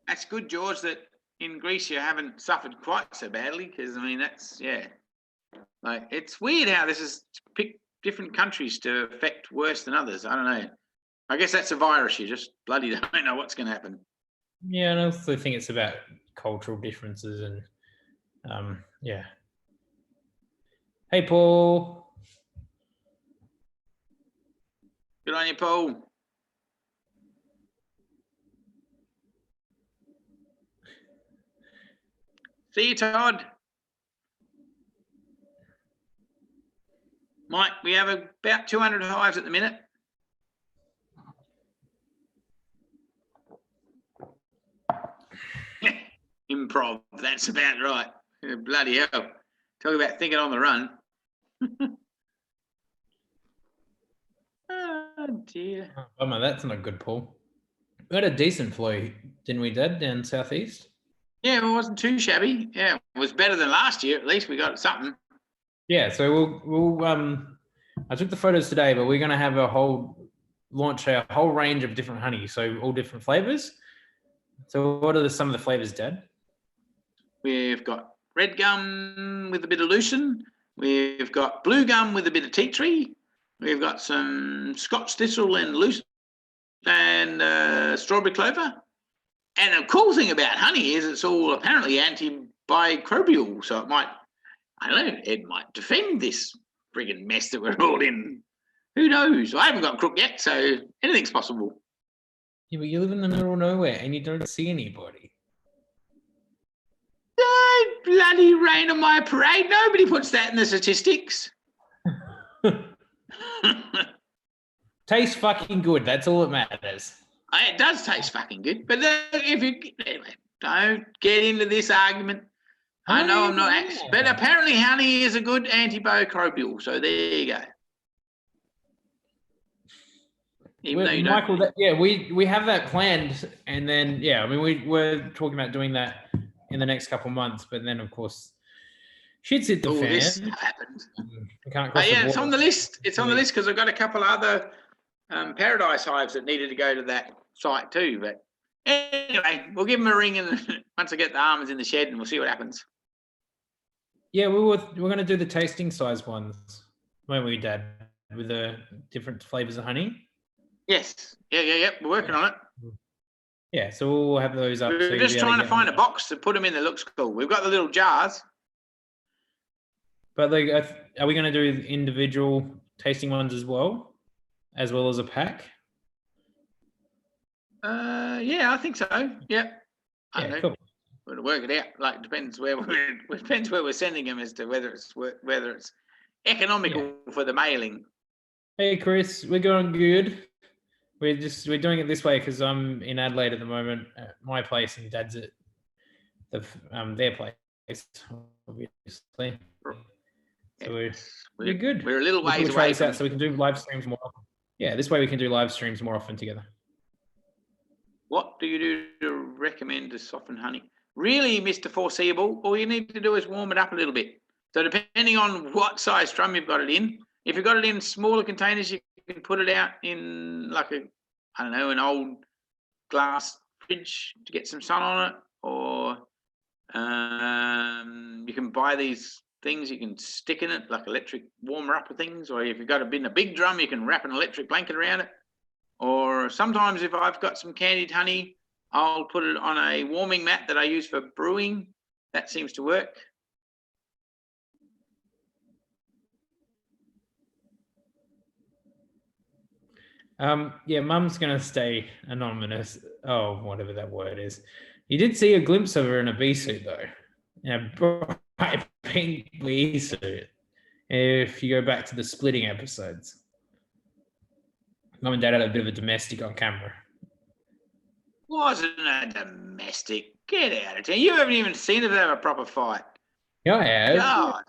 That's good, George, that in Greece you haven't suffered quite so badly because, I mean, that's, yeah. Like, it's weird how this is picked different countries to affect worse than others. I don't know. I guess that's a virus. You just bloody don't know what's going to happen. Yeah, and I also think it's about cultural differences and, yeah. Hey, Paul. Good on you, Paul. See you, Todd. Mike, we have about 200 hives at the minute. Improv, that's about right. Bloody hell. Talk about thinking on the run. Oh, dear. Oh, man, that's not good, Paul. We had a decent flow, didn't we, Dad, down southeast? Yeah, it wasn't too shabby. Yeah, it was better than last year. At least we got something. Yeah, so we'll I took the photos today, but we're going to have launch a whole range of different honey, so all different flavors. So what are some of the flavors, Dad? We've got red gum with a bit of lucerne. We've got blue gum with a bit of tea tree. We've got some Scotch thistle and lucerne and strawberry clover. And the cool thing about honey is it's all apparently antimicrobial. So it might, I don't know, it might defend this frigging mess that we're all in. Who knows? I haven't got crook yet, so anything's possible. Yeah, but you live in the middle of nowhere and you don't see anybody. Don't bloody rain on my parade. Nobody puts that in the statistics. Tastes fucking good. That's all that matters. It does taste fucking good. But anyway, don't get into this argument. I know I'm not, but apparently honey is a good antimicrobial. So there you go. Michael, we have that planned, and then I mean we're talking about doing that in the next couple of months, but then of course shit's hit the fan. This happened. We can't it's on the list. It's on the list because I've got a couple other paradise hives that needed to go to that site too. But anyway, we'll give them a ring and once I get the almonds in the shed, and we'll see what happens. Yeah, we're going to do the tasting size ones, won't we, Dad? With the different flavors of honey. Yes. Yeah. We're working on it. Yeah, so we'll have those up. We're just trying to find a box to put them in that looks cool. We've got the little jars. But like, are we going to do individual tasting ones as well as a pack? Yeah, I think so. Yeah. I don't know. Cool. We'll work it out. Like, depends where we're sending them as to whether it's economical for the mailing. Hey, Chris, we're going good. We're doing it this way because I'm in Adelaide at the moment at my place and Dad's at their place, obviously. So we're good. We're a little ways away from so we can do live streams more often. Yeah, this way we can do live streams more often together. What do you do to recommend to soften honey? Really, Mr. Foreseeable, all you need to do is warm it up a little bit. So depending on what size drum you've got it in, If you've got it in smaller containers, you can put it out in like an old glass fridge to get some sun on it, or you can buy these things you can stick in it, like electric warmer upper things, or if you've got in a big drum, you can wrap an electric blanket around it. Or sometimes if I've got some candied honey, I'll put it on a warming mat that I use for brewing. That seems to work. Yeah, Mum's gonna stay anonymous. Oh, whatever that word is. You did see a glimpse of her in a bee suit, though. Yeah, bright pink bee suit. If you go back to the splitting episodes, Mum and Dad had a bit of a domestic on camera. Wasn't a domestic. Get out of town. You haven't even seen them have a proper fight. Yeah, I have. God.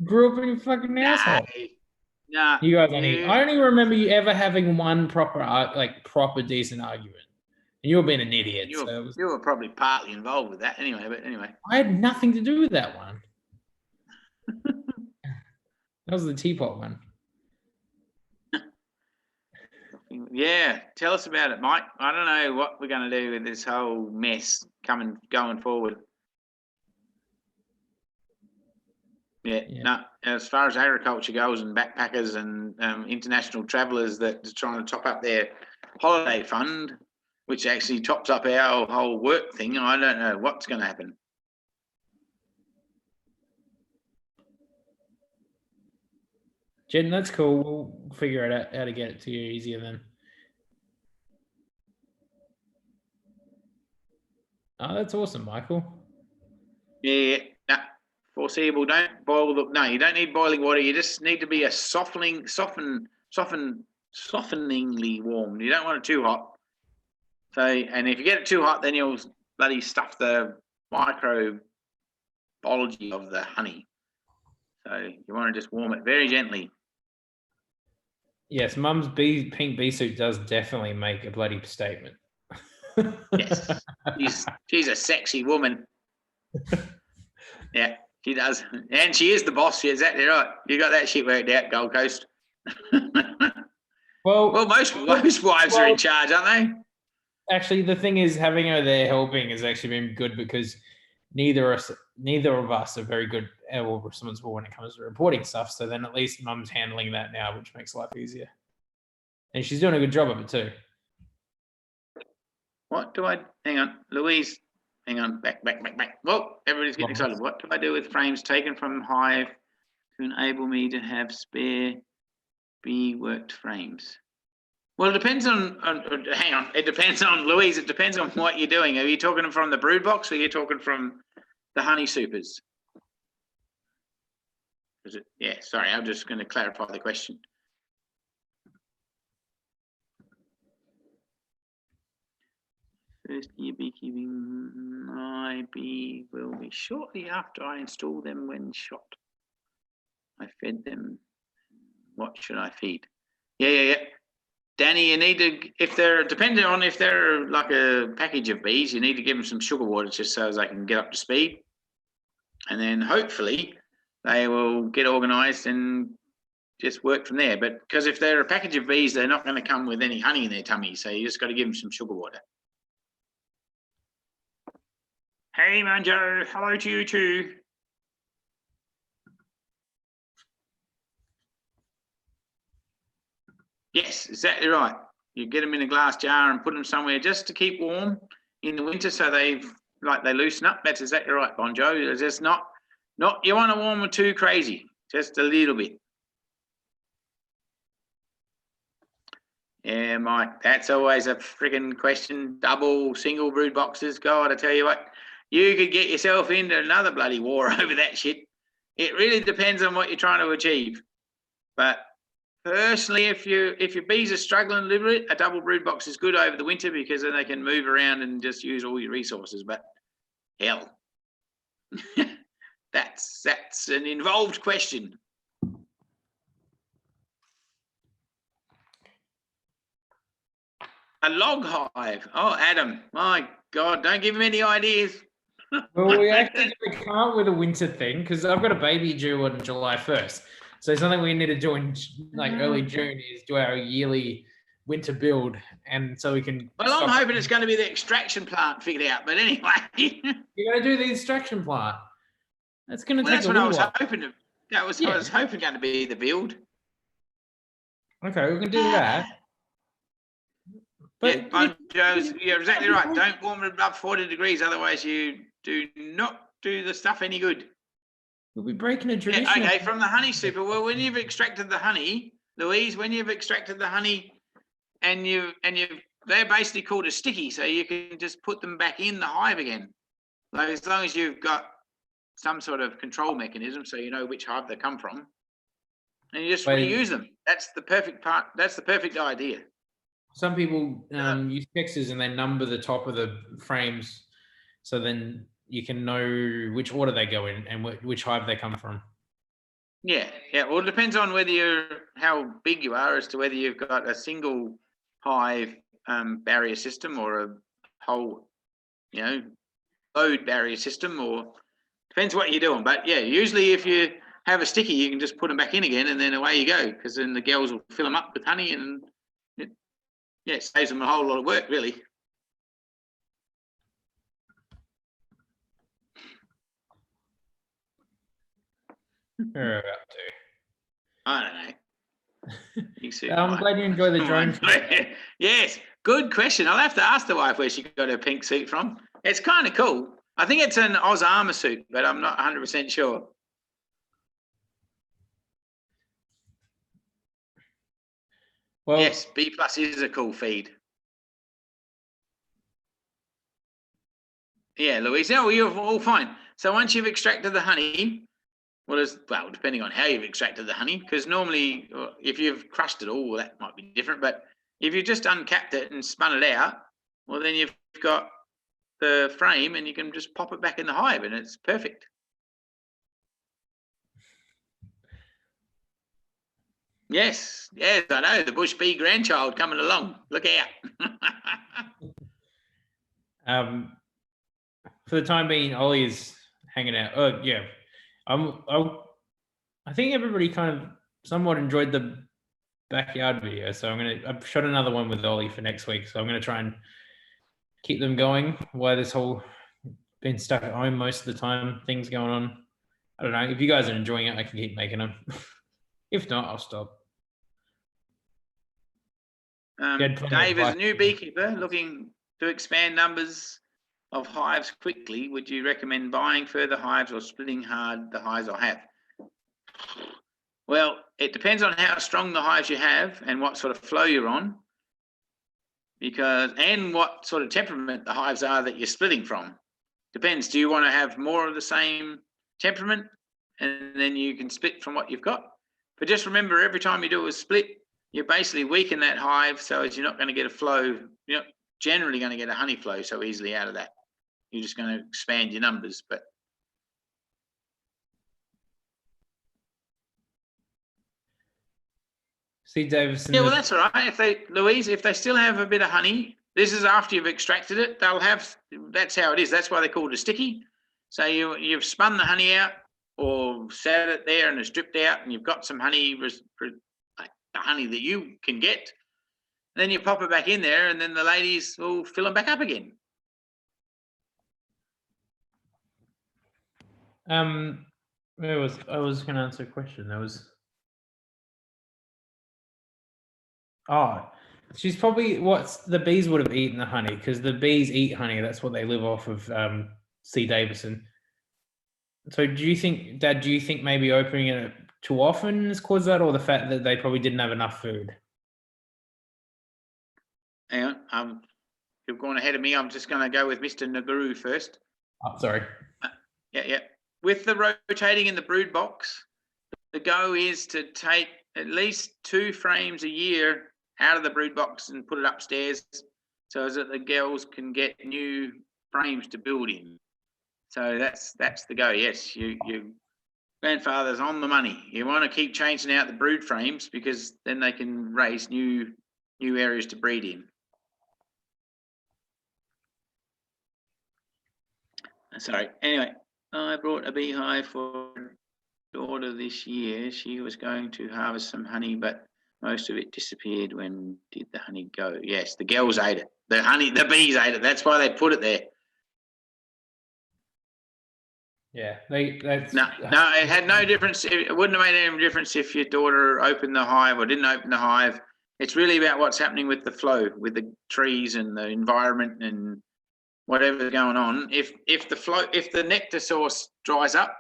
Grew up in a fucking household. Nah. You guys, I only remember you ever having one proper decent argument. And you were being an idiot. You were probably partly involved with that anyway, but anyway. I had nothing to do with that one. That was the teapot one. Yeah, tell us about it, Mike. I don't know what we're going to do with this whole mess going forward. Yeah, no. As far as agriculture goes, and backpackers and international travellers that are trying to top up their holiday fund, which actually tops up our whole work thing, I don't know what's going to happen. Jen, that's cool. We'll figure it out how to get it to you easier then. Oh, that's awesome, Michael. Yeah, nah, foreseeable. Don't boil. No, you don't need boiling water. You just need to be a softeningly warm. You don't want it too hot. So, and if you get it too hot, then you'll bloody stuff the microbiology of the honey. So you want to just warm it very gently. Yes, Mum's pink bee suit does definitely make a bloody statement. Yes, she's a sexy woman. Yeah, she does, and she is the boss. You're exactly right. You got that shit worked out, Gold Coast. Well, most wives are in charge, aren't they? Actually, the thing is, having her there helping has actually been good because neither of us are very good or responsible when it comes to reporting stuff. So then at least Mum's handling that now, which makes life easier. And she's doing a good job of it too. Hang on, Louise, hang on, back. Whoa, everybody's getting excited. What do I do with frames taken from Hive to enable me to have spare bee worked frames? Well, it depends on hang on, it depends on, Louise, it depends on what you're doing. Are you talking from the brood box or are you talking from the honey supers? Yeah, sorry, I'm just going to clarify the question. First year beekeeping, my bee will be shortly after I install them when shot. I fed them. What should I feed? Yeah. Danny, you need to, if they're like a package of bees, you need to give them some sugar water just so as they can get up to speed. And then hopefully they will get organised and just work from there. But because if they're a package of bees, they're not going to come with any honey in their tummy. So you just got to give them some sugar water. Hey, Manjo, hello to you too. Yes, exactly right. You get them in a glass jar and put them somewhere just to keep warm in the winter, so they loosen up. That's exactly right, Bonjo. It's just not you want to warm them too crazy, just a little bit. Yeah, Mike, that's always a freaking question. Double, single brood boxes. God, I tell you what, you could get yourself into another bloody war over that shit. It really depends on what you're trying to achieve. But personally, if your bees are struggling a little bit, a double brood box is good over the winter because then they can move around and just use all your resources. But hell, that's an involved question. A log hive. Oh, Adam, my God, don't give him any ideas. Well, we actually can't with a winter thing because I've got a baby due on July 1st. So something we need to do in like early June is do our yearly winter build, and so we can. Well, I'm hoping it's going to be the extraction plant figured out. But anyway, You're going to do the extraction plant. That's going to take that's a what I little was while. hoping to. That was I was hoping going to be the build. Okay, we can do that. But yeah, Joe's, you're exactly right. Don't warm it above 40 degrees, otherwise you do not do the stuff any good. We'll be breaking a tradition. Yeah, okay, from the honey super. Well, when you've extracted the honey, Louise, when you've extracted the honey, and they're basically called a sticky, so you can just put them back in the hive again. Like as long as you've got some sort of control mechanism, so you know which hive they come from, and you just reuse them. That's the perfect part. That's the perfect idea. Some people use hexes and they number the top of the frames, so then you can know which order they go in and which hive they come from. Yeah. Well, it depends on how big you are as to whether you've got a single hive barrier system or a whole, load barrier system, or depends what you're doing. But yeah, usually if you have a sticky, you can just put them back in again, and then away you go, because then the girls will fill them up with honey, and it saves them a whole lot of work, really. We're about to. I don't know. I'm glad you enjoy the drone. Yes, good question. I'll have to ask the wife where she got her pink suit from. It's kind of cool. I think it's an Oz Armour suit, but I'm not 100% sure. Well, yes, B+ is a cool feed. Yeah, Louise. No, you're all fine. So once you've extracted the honey, well, depending on how you've extracted the honey, because normally if you've crushed it all, that might be different. But if you've just uncapped it and spun it out, well, then you've got the frame and you can just pop it back in the hive and it's perfect. Yes, I know. The bush bee grandchild coming along. Look out. For the time being, Ollie is hanging out. Oh, yeah. I think everybody kind of somewhat enjoyed the backyard video, so I've shot another one with Ollie for next week, so I'm going to try and keep them going while this whole been stuck at home most of the time, things going on. I don't know. If you guys are enjoying it, I can keep making them. If not, I'll stop. Dave, as a new beekeeper looking to expand numbers of hives quickly, would you recommend buying further hives or splitting hard the hives I have? Well, it depends on how strong the hives you have and what sort of flow you're on, and what sort of temperament the hives are that you're splitting from. Depends. Do you want to have more of the same temperament, and then you can split from what you've got? But just remember, every time you do a split, you basically weaken that hive, so as you're not going to get a flow. You're not generally going to get a honey flow so easily out of that. You're just going to expand your numbers. But see, Davison. Yeah, well, that's all right. Louise, if they still have a bit of honey, this is after you've extracted it. That's how it is. That's why they call it a sticky. So you've spun the honey out or sat it there and it's dripped out, and you've got some honey, like the honey that you can get. Then you pop it back in there, and then the ladies will fill them back up again. I was going to answer a question. She's probably what the bees would have eaten the honey, because the bees eat honey. That's what they live off of. C. Davison. So do you think maybe opening it too often has caused that, or the fact that they probably didn't have enough food? Hang on, you've gone ahead of me. I'm just going to go with Mr. Naguru first. Oh, sorry. Yeah. With the rotating in the brood box, the go is to take at least 2 frames a year out of the brood box and put it upstairs, so that the girls can get new frames to build in. So that's the go. Yes, your grandfather's on the money. You want to keep changing out the brood frames, because then they can raise new areas to breed in. Sorry. Anyway, I brought a beehive for daughter this year, she was going to harvest some honey, but most of it disappeared. When did the honey go? Yes, the girls ate it. The bees ate it. That's why they put it there. Yeah, that's No, it had no difference. It wouldn't have made any difference if your daughter opened the hive or didn't open the hive. It's really about what's happening with the flow, with the trees and the environment and whatever's going on. If the nectar source dries up,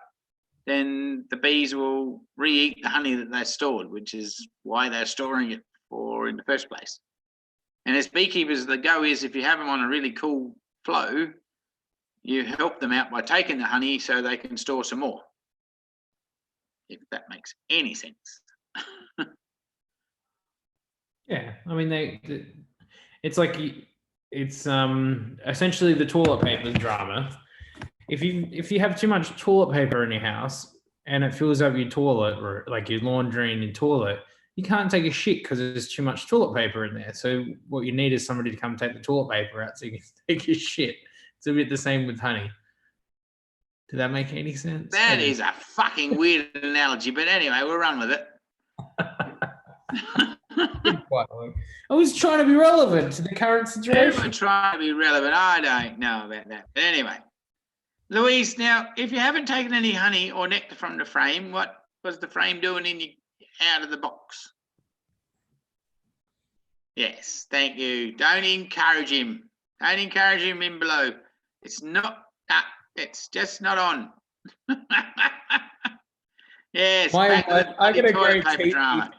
then the bees will re-eat the honey that they stored, which is why they're storing it for in the first place. And as beekeepers, the go is if you have them on a really cool flow, you help them out by taking the honey so they can store some more. If that makes any sense. Yeah, I mean it's like it's essentially the toilet paper drama. If you have too much toilet paper in your house and it fills up your toilet or like your laundry and your toilet, you can't take a shit because there's too much toilet paper in there. So what you need is somebody to come take the toilet paper out so you can take your shit. It's a bit the same with honey. Did that make any sense? That is a fucking weird analogy, but anyway, we'll run with it. I was trying to be relevant to the current situation. We're trying to be relevant. I don't know about that. But anyway, Louise, now, if you haven't taken any honey or nectar from the frame, what was the frame doing out of the box? Yes, thank you. Don't encourage him. Don't encourage him in below. It's not, it's just not on. Yes, I get a great paper drama.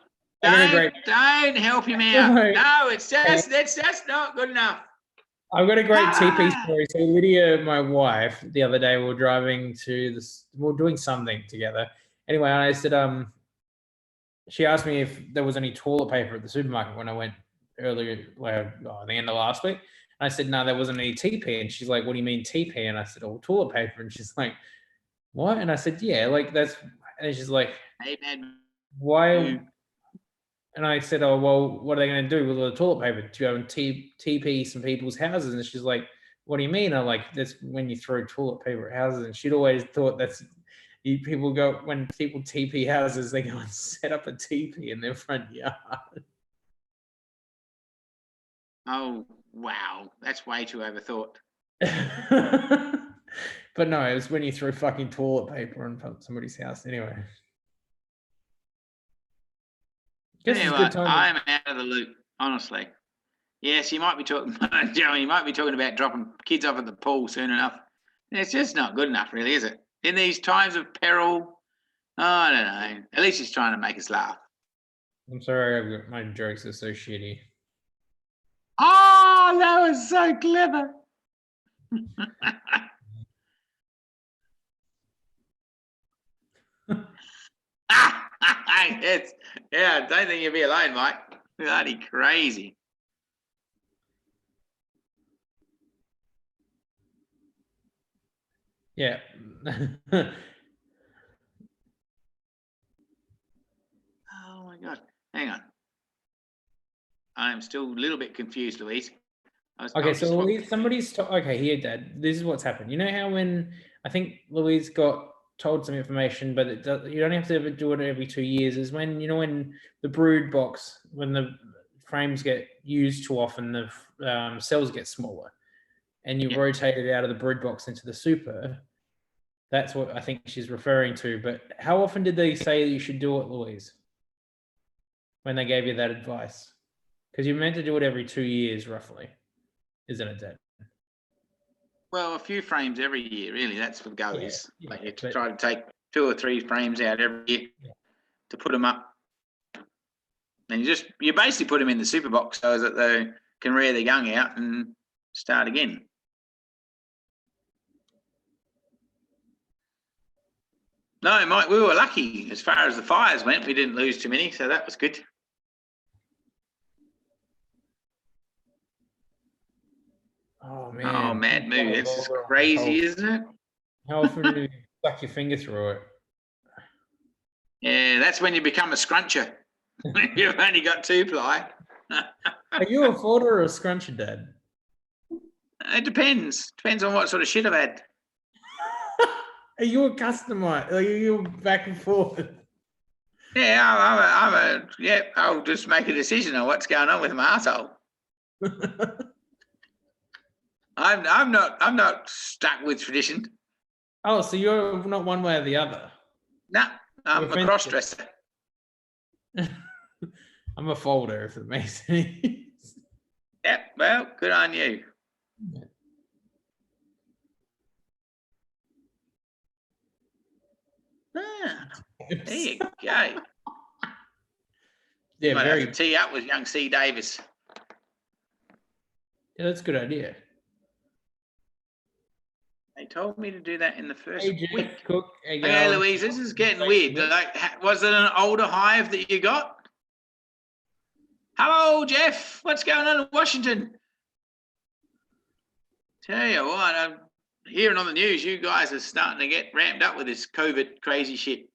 Don't help him out. No, it's just not good enough. I've got a great TP story. So Lydia, my wife, the other day we were driving to this, we were doing something together. Anyway, I said, she asked me if there was any toilet paper at the supermarket when I went earlier, at the end of last week. And I said, no, there wasn't any TP. And she's like, what do you mean TP? And I said, oh, toilet paper. And she's like, what? And I said, yeah, like that's, and she's like, hey, man. Why? And I said, oh, well, what are they going to do with all the toilet paper? To go and TP some people's houses? And she's like, what do you mean? I'm like, that's when you throw toilet paper at houses. And she'd always thought that's, people go, when people TP houses, they go and set up a TP in their front yard. Oh, wow. That's way too overthought. But no, it was when you threw fucking toilet paper on somebody's house. Anyway. Anyway, I'm out of the loop, honestly. Yes, you might be talking, Joe, you might be talking about dropping kids off at the pool soon enough. It's just not good enough, really, is it? In these times of peril, I don't know. At least he's trying to make us laugh. I'm sorry, my jokes are so shitty. Oh, that was so clever. I don't think you'll be alone, Mike. Bloody crazy. Yeah. Oh my God. Hang on. I'm still a little bit confused, Louise. Okay, so Louise, okay, here, Dad, this is what's happened. You know how when, I think Louise got told some information, but you don't have to do it every 2 years, is when, when the brood box, when the frames get used too often, the cells get smaller and you rotate it out of the brood box into the super. That's what I think she's referring to. But how often did they say you should do it, Louise, when they gave you that advice? Because you're meant to do it every 2 years, roughly, isn't it, Dad? Well, a few frames every year, really. That's what goes. Like you try to take 2 or 3 frames out every year to put them up. And you basically put them in the super box so that they can rear their young out and start again. No, Mike, we were lucky as far as the fires went. We didn't lose too many, so that was good. Oh, man. Oh, mad move. It's just crazy, isn't it? How often do you stuck your finger through it? Yeah, that's when you become a scruncher. You've only got 2-ply. Are you a folder or a scruncher, Dad? It depends. Depends on what sort of shit I've had. Are you a customer? Are you back and forth? Yeah, I'll just make a decision on what's going on with my arsehole. I'm not stuck with tradition. Oh, so you're not one way or the other. Nah, I'm You're a cross dresser. I'm a folder, if it makes any sense. Yeah, well, good on you. Ah, there you go. Yeah, Might very. have to tee up with young C. Davis. Yeah, that's a good idea. They told me to do that in the first Hey, Jeff, week. Cook. Okay, Louise, this is getting weird. Like, was it an older hive that you got? Hello, Jeff. What's going on in Washington? Tell you what, I'm hearing on the news, you guys are starting to get ramped up with this COVID crazy shit.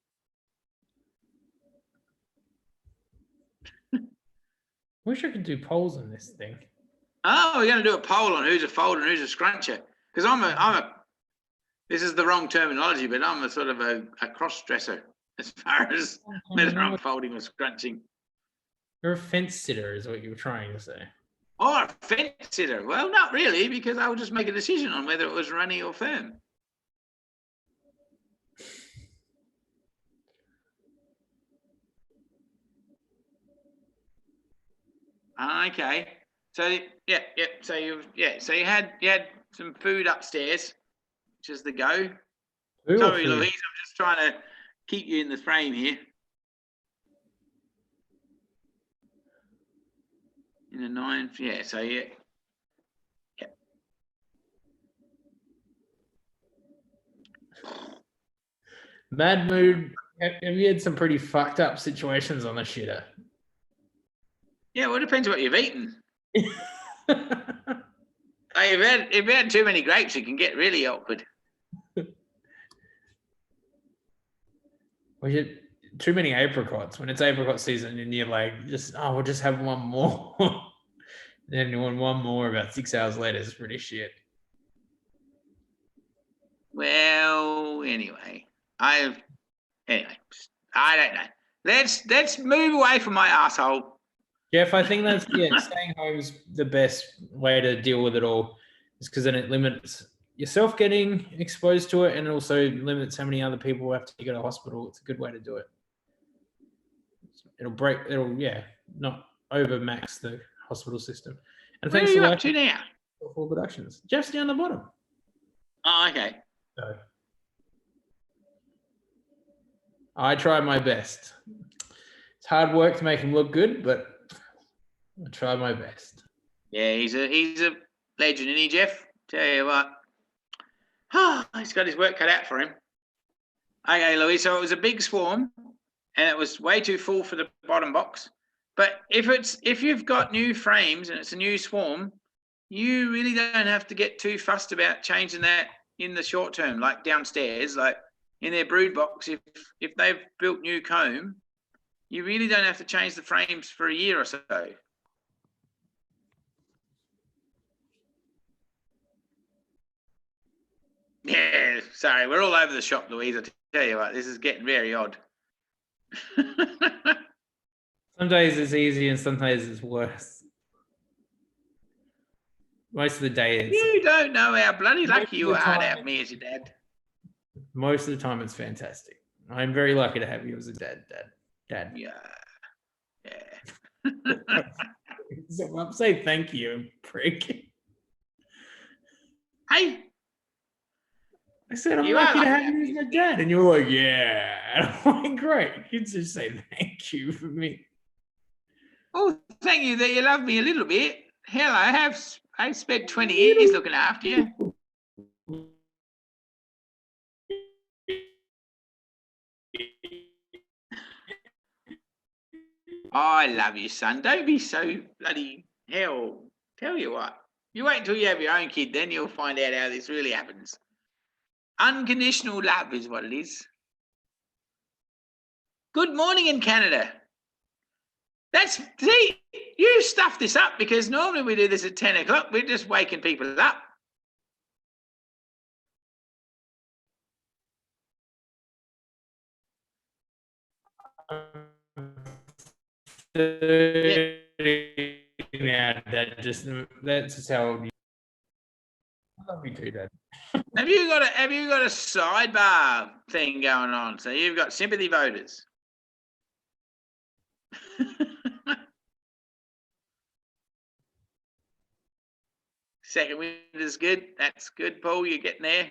Wish I could do polls on this thing. Oh, we're going to do a poll on who's a folder and who's a scruncher. Because this is the wrong terminology, but I'm a sort of a cross-dresser as far as whether I'm folding or scrunching. You're a fence sitter, is what you were trying to say. Oh, a fence sitter. Well, not really, because I'll just make a decision on whether it was runny or firm. Okay. So yeah. So you had some food upstairs, which is the go. Sorry, Louise, I'm just trying to keep you in the frame here. In the 9, yeah. So yeah. Mad mood. Have you had some pretty fucked up situations on the shitter? Yeah, well, it depends what you've eaten. If you've had too many grapes, it can get really awkward. Too many apricots. When it's apricot season and you're like, we'll just have one more. Then you want one more about 6 hours later is pretty shit. Well, anyway, I don't know. Let's move away from my arsehole. Jeff, I think that's staying home is the best way to deal with it all. Is because then it limits yourself getting exposed to it and it also limits how many other people have to go to hospital. It's a good way to do it. It'll not overmax the hospital system. And where are you up to now? Full productions. Jeff's down the bottom. Oh, okay. So I try my best. It's hard work to make him look good, but I try my best. Yeah, he's a legend, isn't he, Jeff? Tell you what. He's got his work cut out for him. Okay, Louis, so it was a big swarm and it was way too full for the bottom box. But if you've got new frames and it's a new swarm, you really don't have to get too fussed about changing that in the short term, like downstairs, like in their brood box. If they've built new comb, you really don't have to change the frames for a year or so. Yeah, sorry, we're all over the shop, Louise. I tell you what, this is getting very odd. Some days it's easy and some days it's worse. Most of the day you don't know how bloody lucky you are to have me as your dad. Most of the time it's fantastic. I'm very lucky to have you as a dad. Yeah. So I'm saying thank you, prick. Hey. I said I'm lucky to have you as my dad. And you were like, yeah. And I'm like, great. You can just say thank you for me. Oh, thank you that you love me a little bit. Hell, I spent 20 years looking after you. I love you, son. Don't be so bloody hell. Tell you what, you wait until you have your own kid, then you'll find out how this really happens. Unconditional love is what it is. Good morning in Canada. See, you stuffed this up because normally we do this at 10 o'clock. We're just waking people up. 30 now, Dad. That's just how old you. I love you too, Dad. Have you got a sidebar thing going on? So you've got sympathy voters. Second wind is good. That's good, Paul. You're getting there.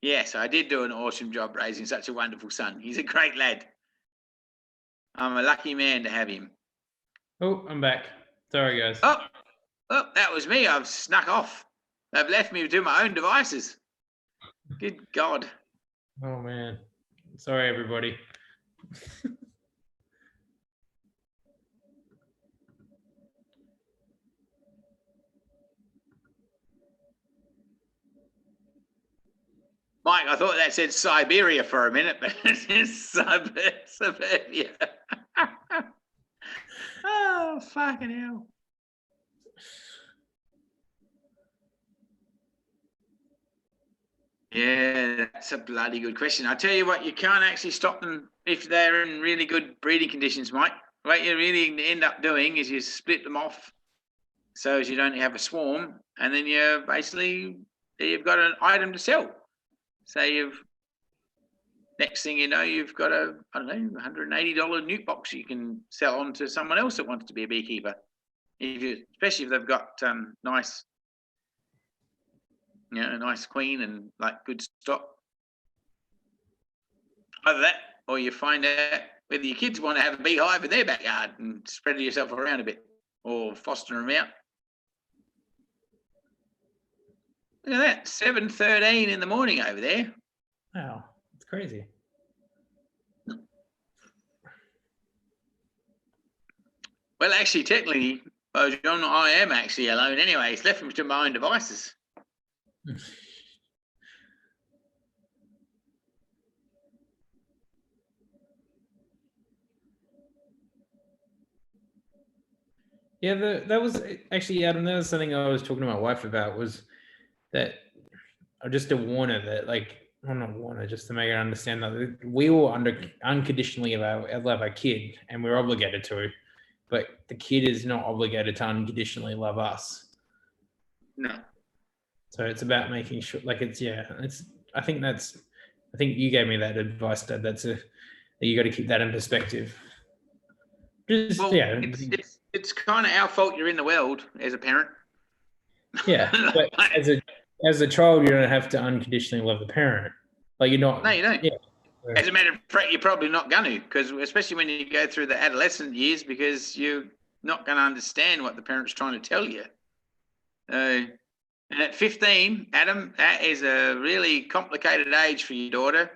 Yes, I did do an awesome job raising such a wonderful son. He's a great lad. I'm a lucky man to have him. Oh, I'm back. Sorry, guys. Oh, that was me. I've snuck off. They've left me to my own devices. Good God. Oh, man. Sorry, everybody. Mike, I thought that said Siberia for a minute, but it's Siberia. Oh, fucking hell. Yeah, that's a bloody good question. I tell you what, you can't actually stop them if they're in really good breeding conditions, Mike. What you really end up doing is you split them off so as you don't have a swarm, and then you've got an item to sell. So next thing you know, you've got a $180 newt box you can sell on to someone else that wants to be a beekeeper. Especially if they've got nice queen and like good stock. Either that, or you find out whether your kids want to have a beehive in their backyard and spread yourself around a bit, or foster them out. Look at that, 7:13 in the morning over there. Wow, it's crazy. Well, actually, technically, John, I am actually alone anyway. It's left me to my own devices. Yeah, that was actually, Adam, that was something I was talking to my wife about, was that just to warn her that, like, well, not warn her, just to make her understand that we will unconditionally love our kid, and we're obligated to, but the kid is not obligated to unconditionally love us. No. So it's about making sure, like, I think you gave me that advice, Dad. That you got to keep that in perspective. It's kind of our fault you're in the world as a parent. Yeah, but as a child, you don't have to unconditionally love the parent. Like, you're not. No, you don't. Yeah. As a matter of fact, you're probably not going to, because especially when you go through the adolescent years, because you're not going to understand what the parent's trying to tell you. And at 15, Adam, that is a really complicated age for your daughter,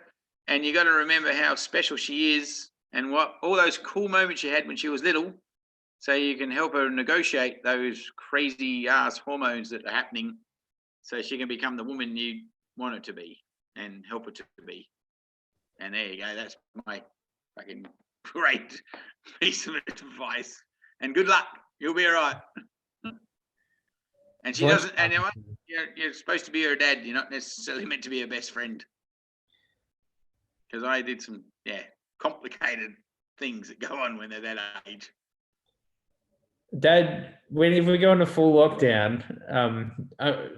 and you got to remember how special she is and what all those cool moments she had when she was little, so you can help her negotiate those crazy ass hormones that are happening, so she can become the woman you want her to be and help her to be. And there you go. That's my fucking great piece of advice. And good luck. You'll be all right. And she doesn't. And you know what? You're supposed to be her dad. You're not necessarily meant to be her best friend. Because I did some complicated things that go on when they're that age. Dad, if we go into full lockdown,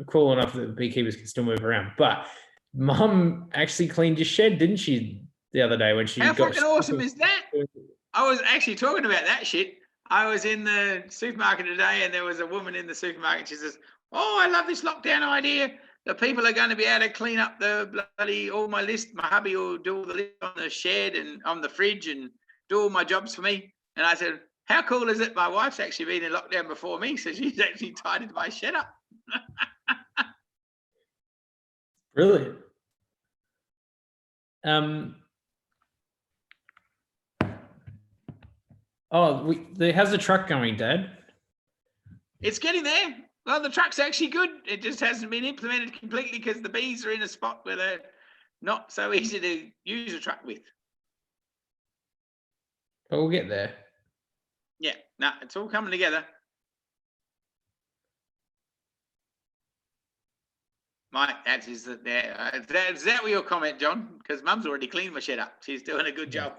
cool enough that beekeepers can still move around, but Mum actually cleaned your shed, didn't she, the other day when she How fucking awesome is that? I was actually talking about that shit. I was in the supermarket today, and there was a woman in the supermarket. She says, "Oh, I love this lockdown idea. The people are going to be able to clean up all my list. My hubby will do all the list on the shed and on the fridge and do all my jobs for me." And I said, "How cool is it? My wife's actually been in lockdown before me, so she's actually tidied my shed up." Brilliant. How's the truck going, Dad? It's getting there. Well, the truck's actually good. It just hasn't been implemented completely because the bees are in a spot where they're not so easy to use a truck with. But we'll get there. Yeah, no, it's all coming together. Mike, is that your comment, John? Because Mum's already cleaned my shed up. She's doing a good job.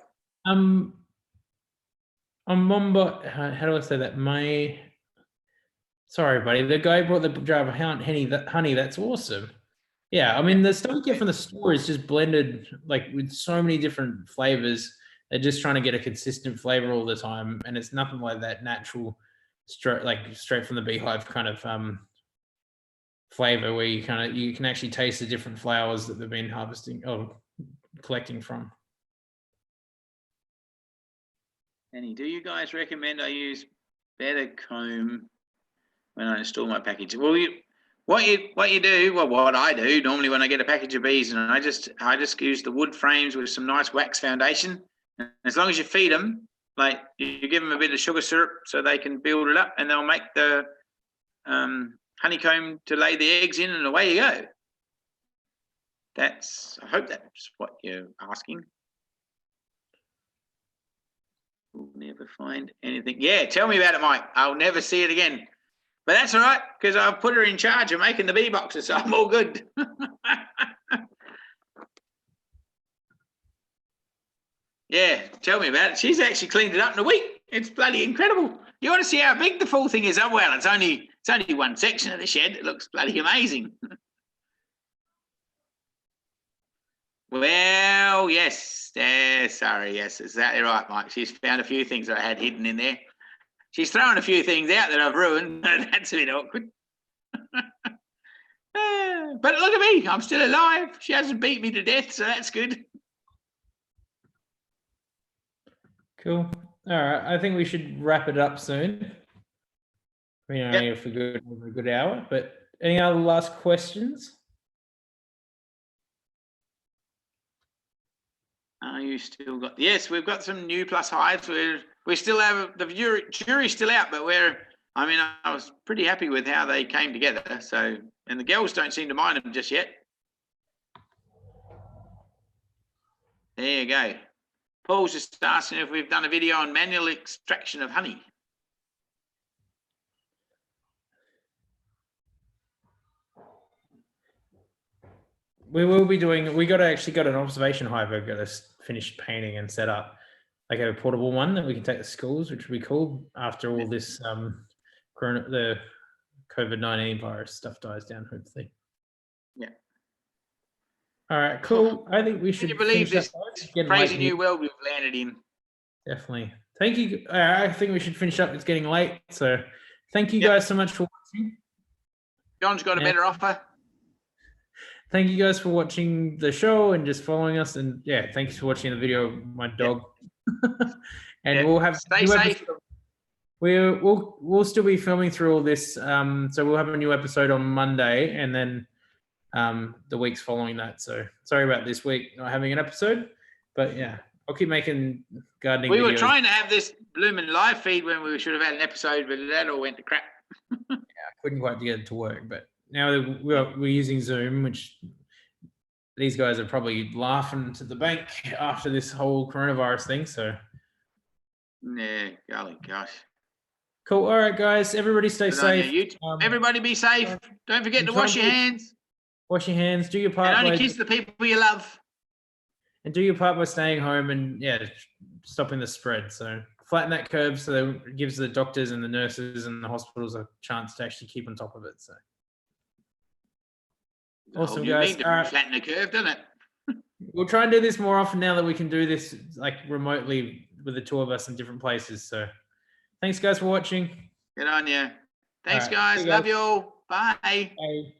On Mombot, how do I say that? Sorry, buddy. The guy brought the jar of honey. That's awesome. Yeah, I mean the stuff you get from the store is just blended like with so many different flavors. They're just trying to get a consistent flavor all the time, and it's nothing like that natural, straight from the beehive kind of flavor where you can actually taste the different flowers that they've been harvesting or collecting from. Annie, do you guys recommend I use better comb when I install my package? Well, what I do normally when I get a package of bees, and I just use the wood frames with some nice wax foundation. And as long as you feed them, like you give them a bit of sugar syrup so they can build it up, and they'll make the honeycomb to lay the eggs in, and away you go. I hope that's what you're asking. We'll never find anything. Yeah, tell me about it, Mike. I'll never see it again. But that's all right, because I've put her in charge of making the bee boxes, so I'm all good. Yeah, tell me about it. She's actually cleaned it up in a week. It's bloody incredible. You want to see how big the full thing is? Oh, well, it's only one section of the shed. It looks bloody amazing. Well, yes. Sorry, yes, exactly right, Mike. She's found a few things that I had hidden in there. She's thrown a few things out that I've ruined. That's a bit awkward. But look at me. I'm still alive. She hasn't beat me to death, so that's good. Cool. All right. I think we should wrap it up soon. If we're over a good hour. But any other last questions? You still got? Yes, we've got some new plus hives. We still have the jury's still out, but I was pretty happy with how they came together. So, and the girls don't seem to mind them just yet. There you go. Paul's just asking if we've done a video on manual extraction of honey. We will be doing. We actually got an observation hive. We've got to finish painting and set up, like a portable one that we can take to schools, which would be cool after all this the COVID-19 virus stuff dies down, hopefully. Yeah. All right, cool. I think we should. Can you believe this crazy new world we've landed in? Definitely. Thank you. I think we should finish up. It's getting late, so thank you guys so much for watching. John's got a better offer. Thank you guys for watching the show and just following us. And yeah, thanks for watching the video of my dog. And we'll have stay safe. We'll still be filming through all this. So we'll have a new episode on Monday, and then the weeks following that. So sorry about this week not having an episode, but yeah, I'll keep making gardening videos. We were trying to have this blooming live feed when we should have had an episode, but that all went to crap. Yeah, I couldn't quite get it to work, but now we're using Zoom, which these guys are probably laughing to the bank after this whole coronavirus thing. So yeah, golly gosh. Cool. All right, guys. Everybody stay safe. Everybody be safe. Don't forget to wash your hands. Wash your hands. Do your part. And only kiss the people you love. And do your part by staying home and stopping the spread. So flatten that curve so that it gives the doctors and the nurses and the hospitals a chance to actually keep on top of it. So awesome, guys. You need to flatten the curve, doesn't it? We'll try and do this more often now that we can do this like remotely with the two of us in different places. So thanks, guys, for watching. Good on you. Thanks, guys. Love you all. Bye. Bye.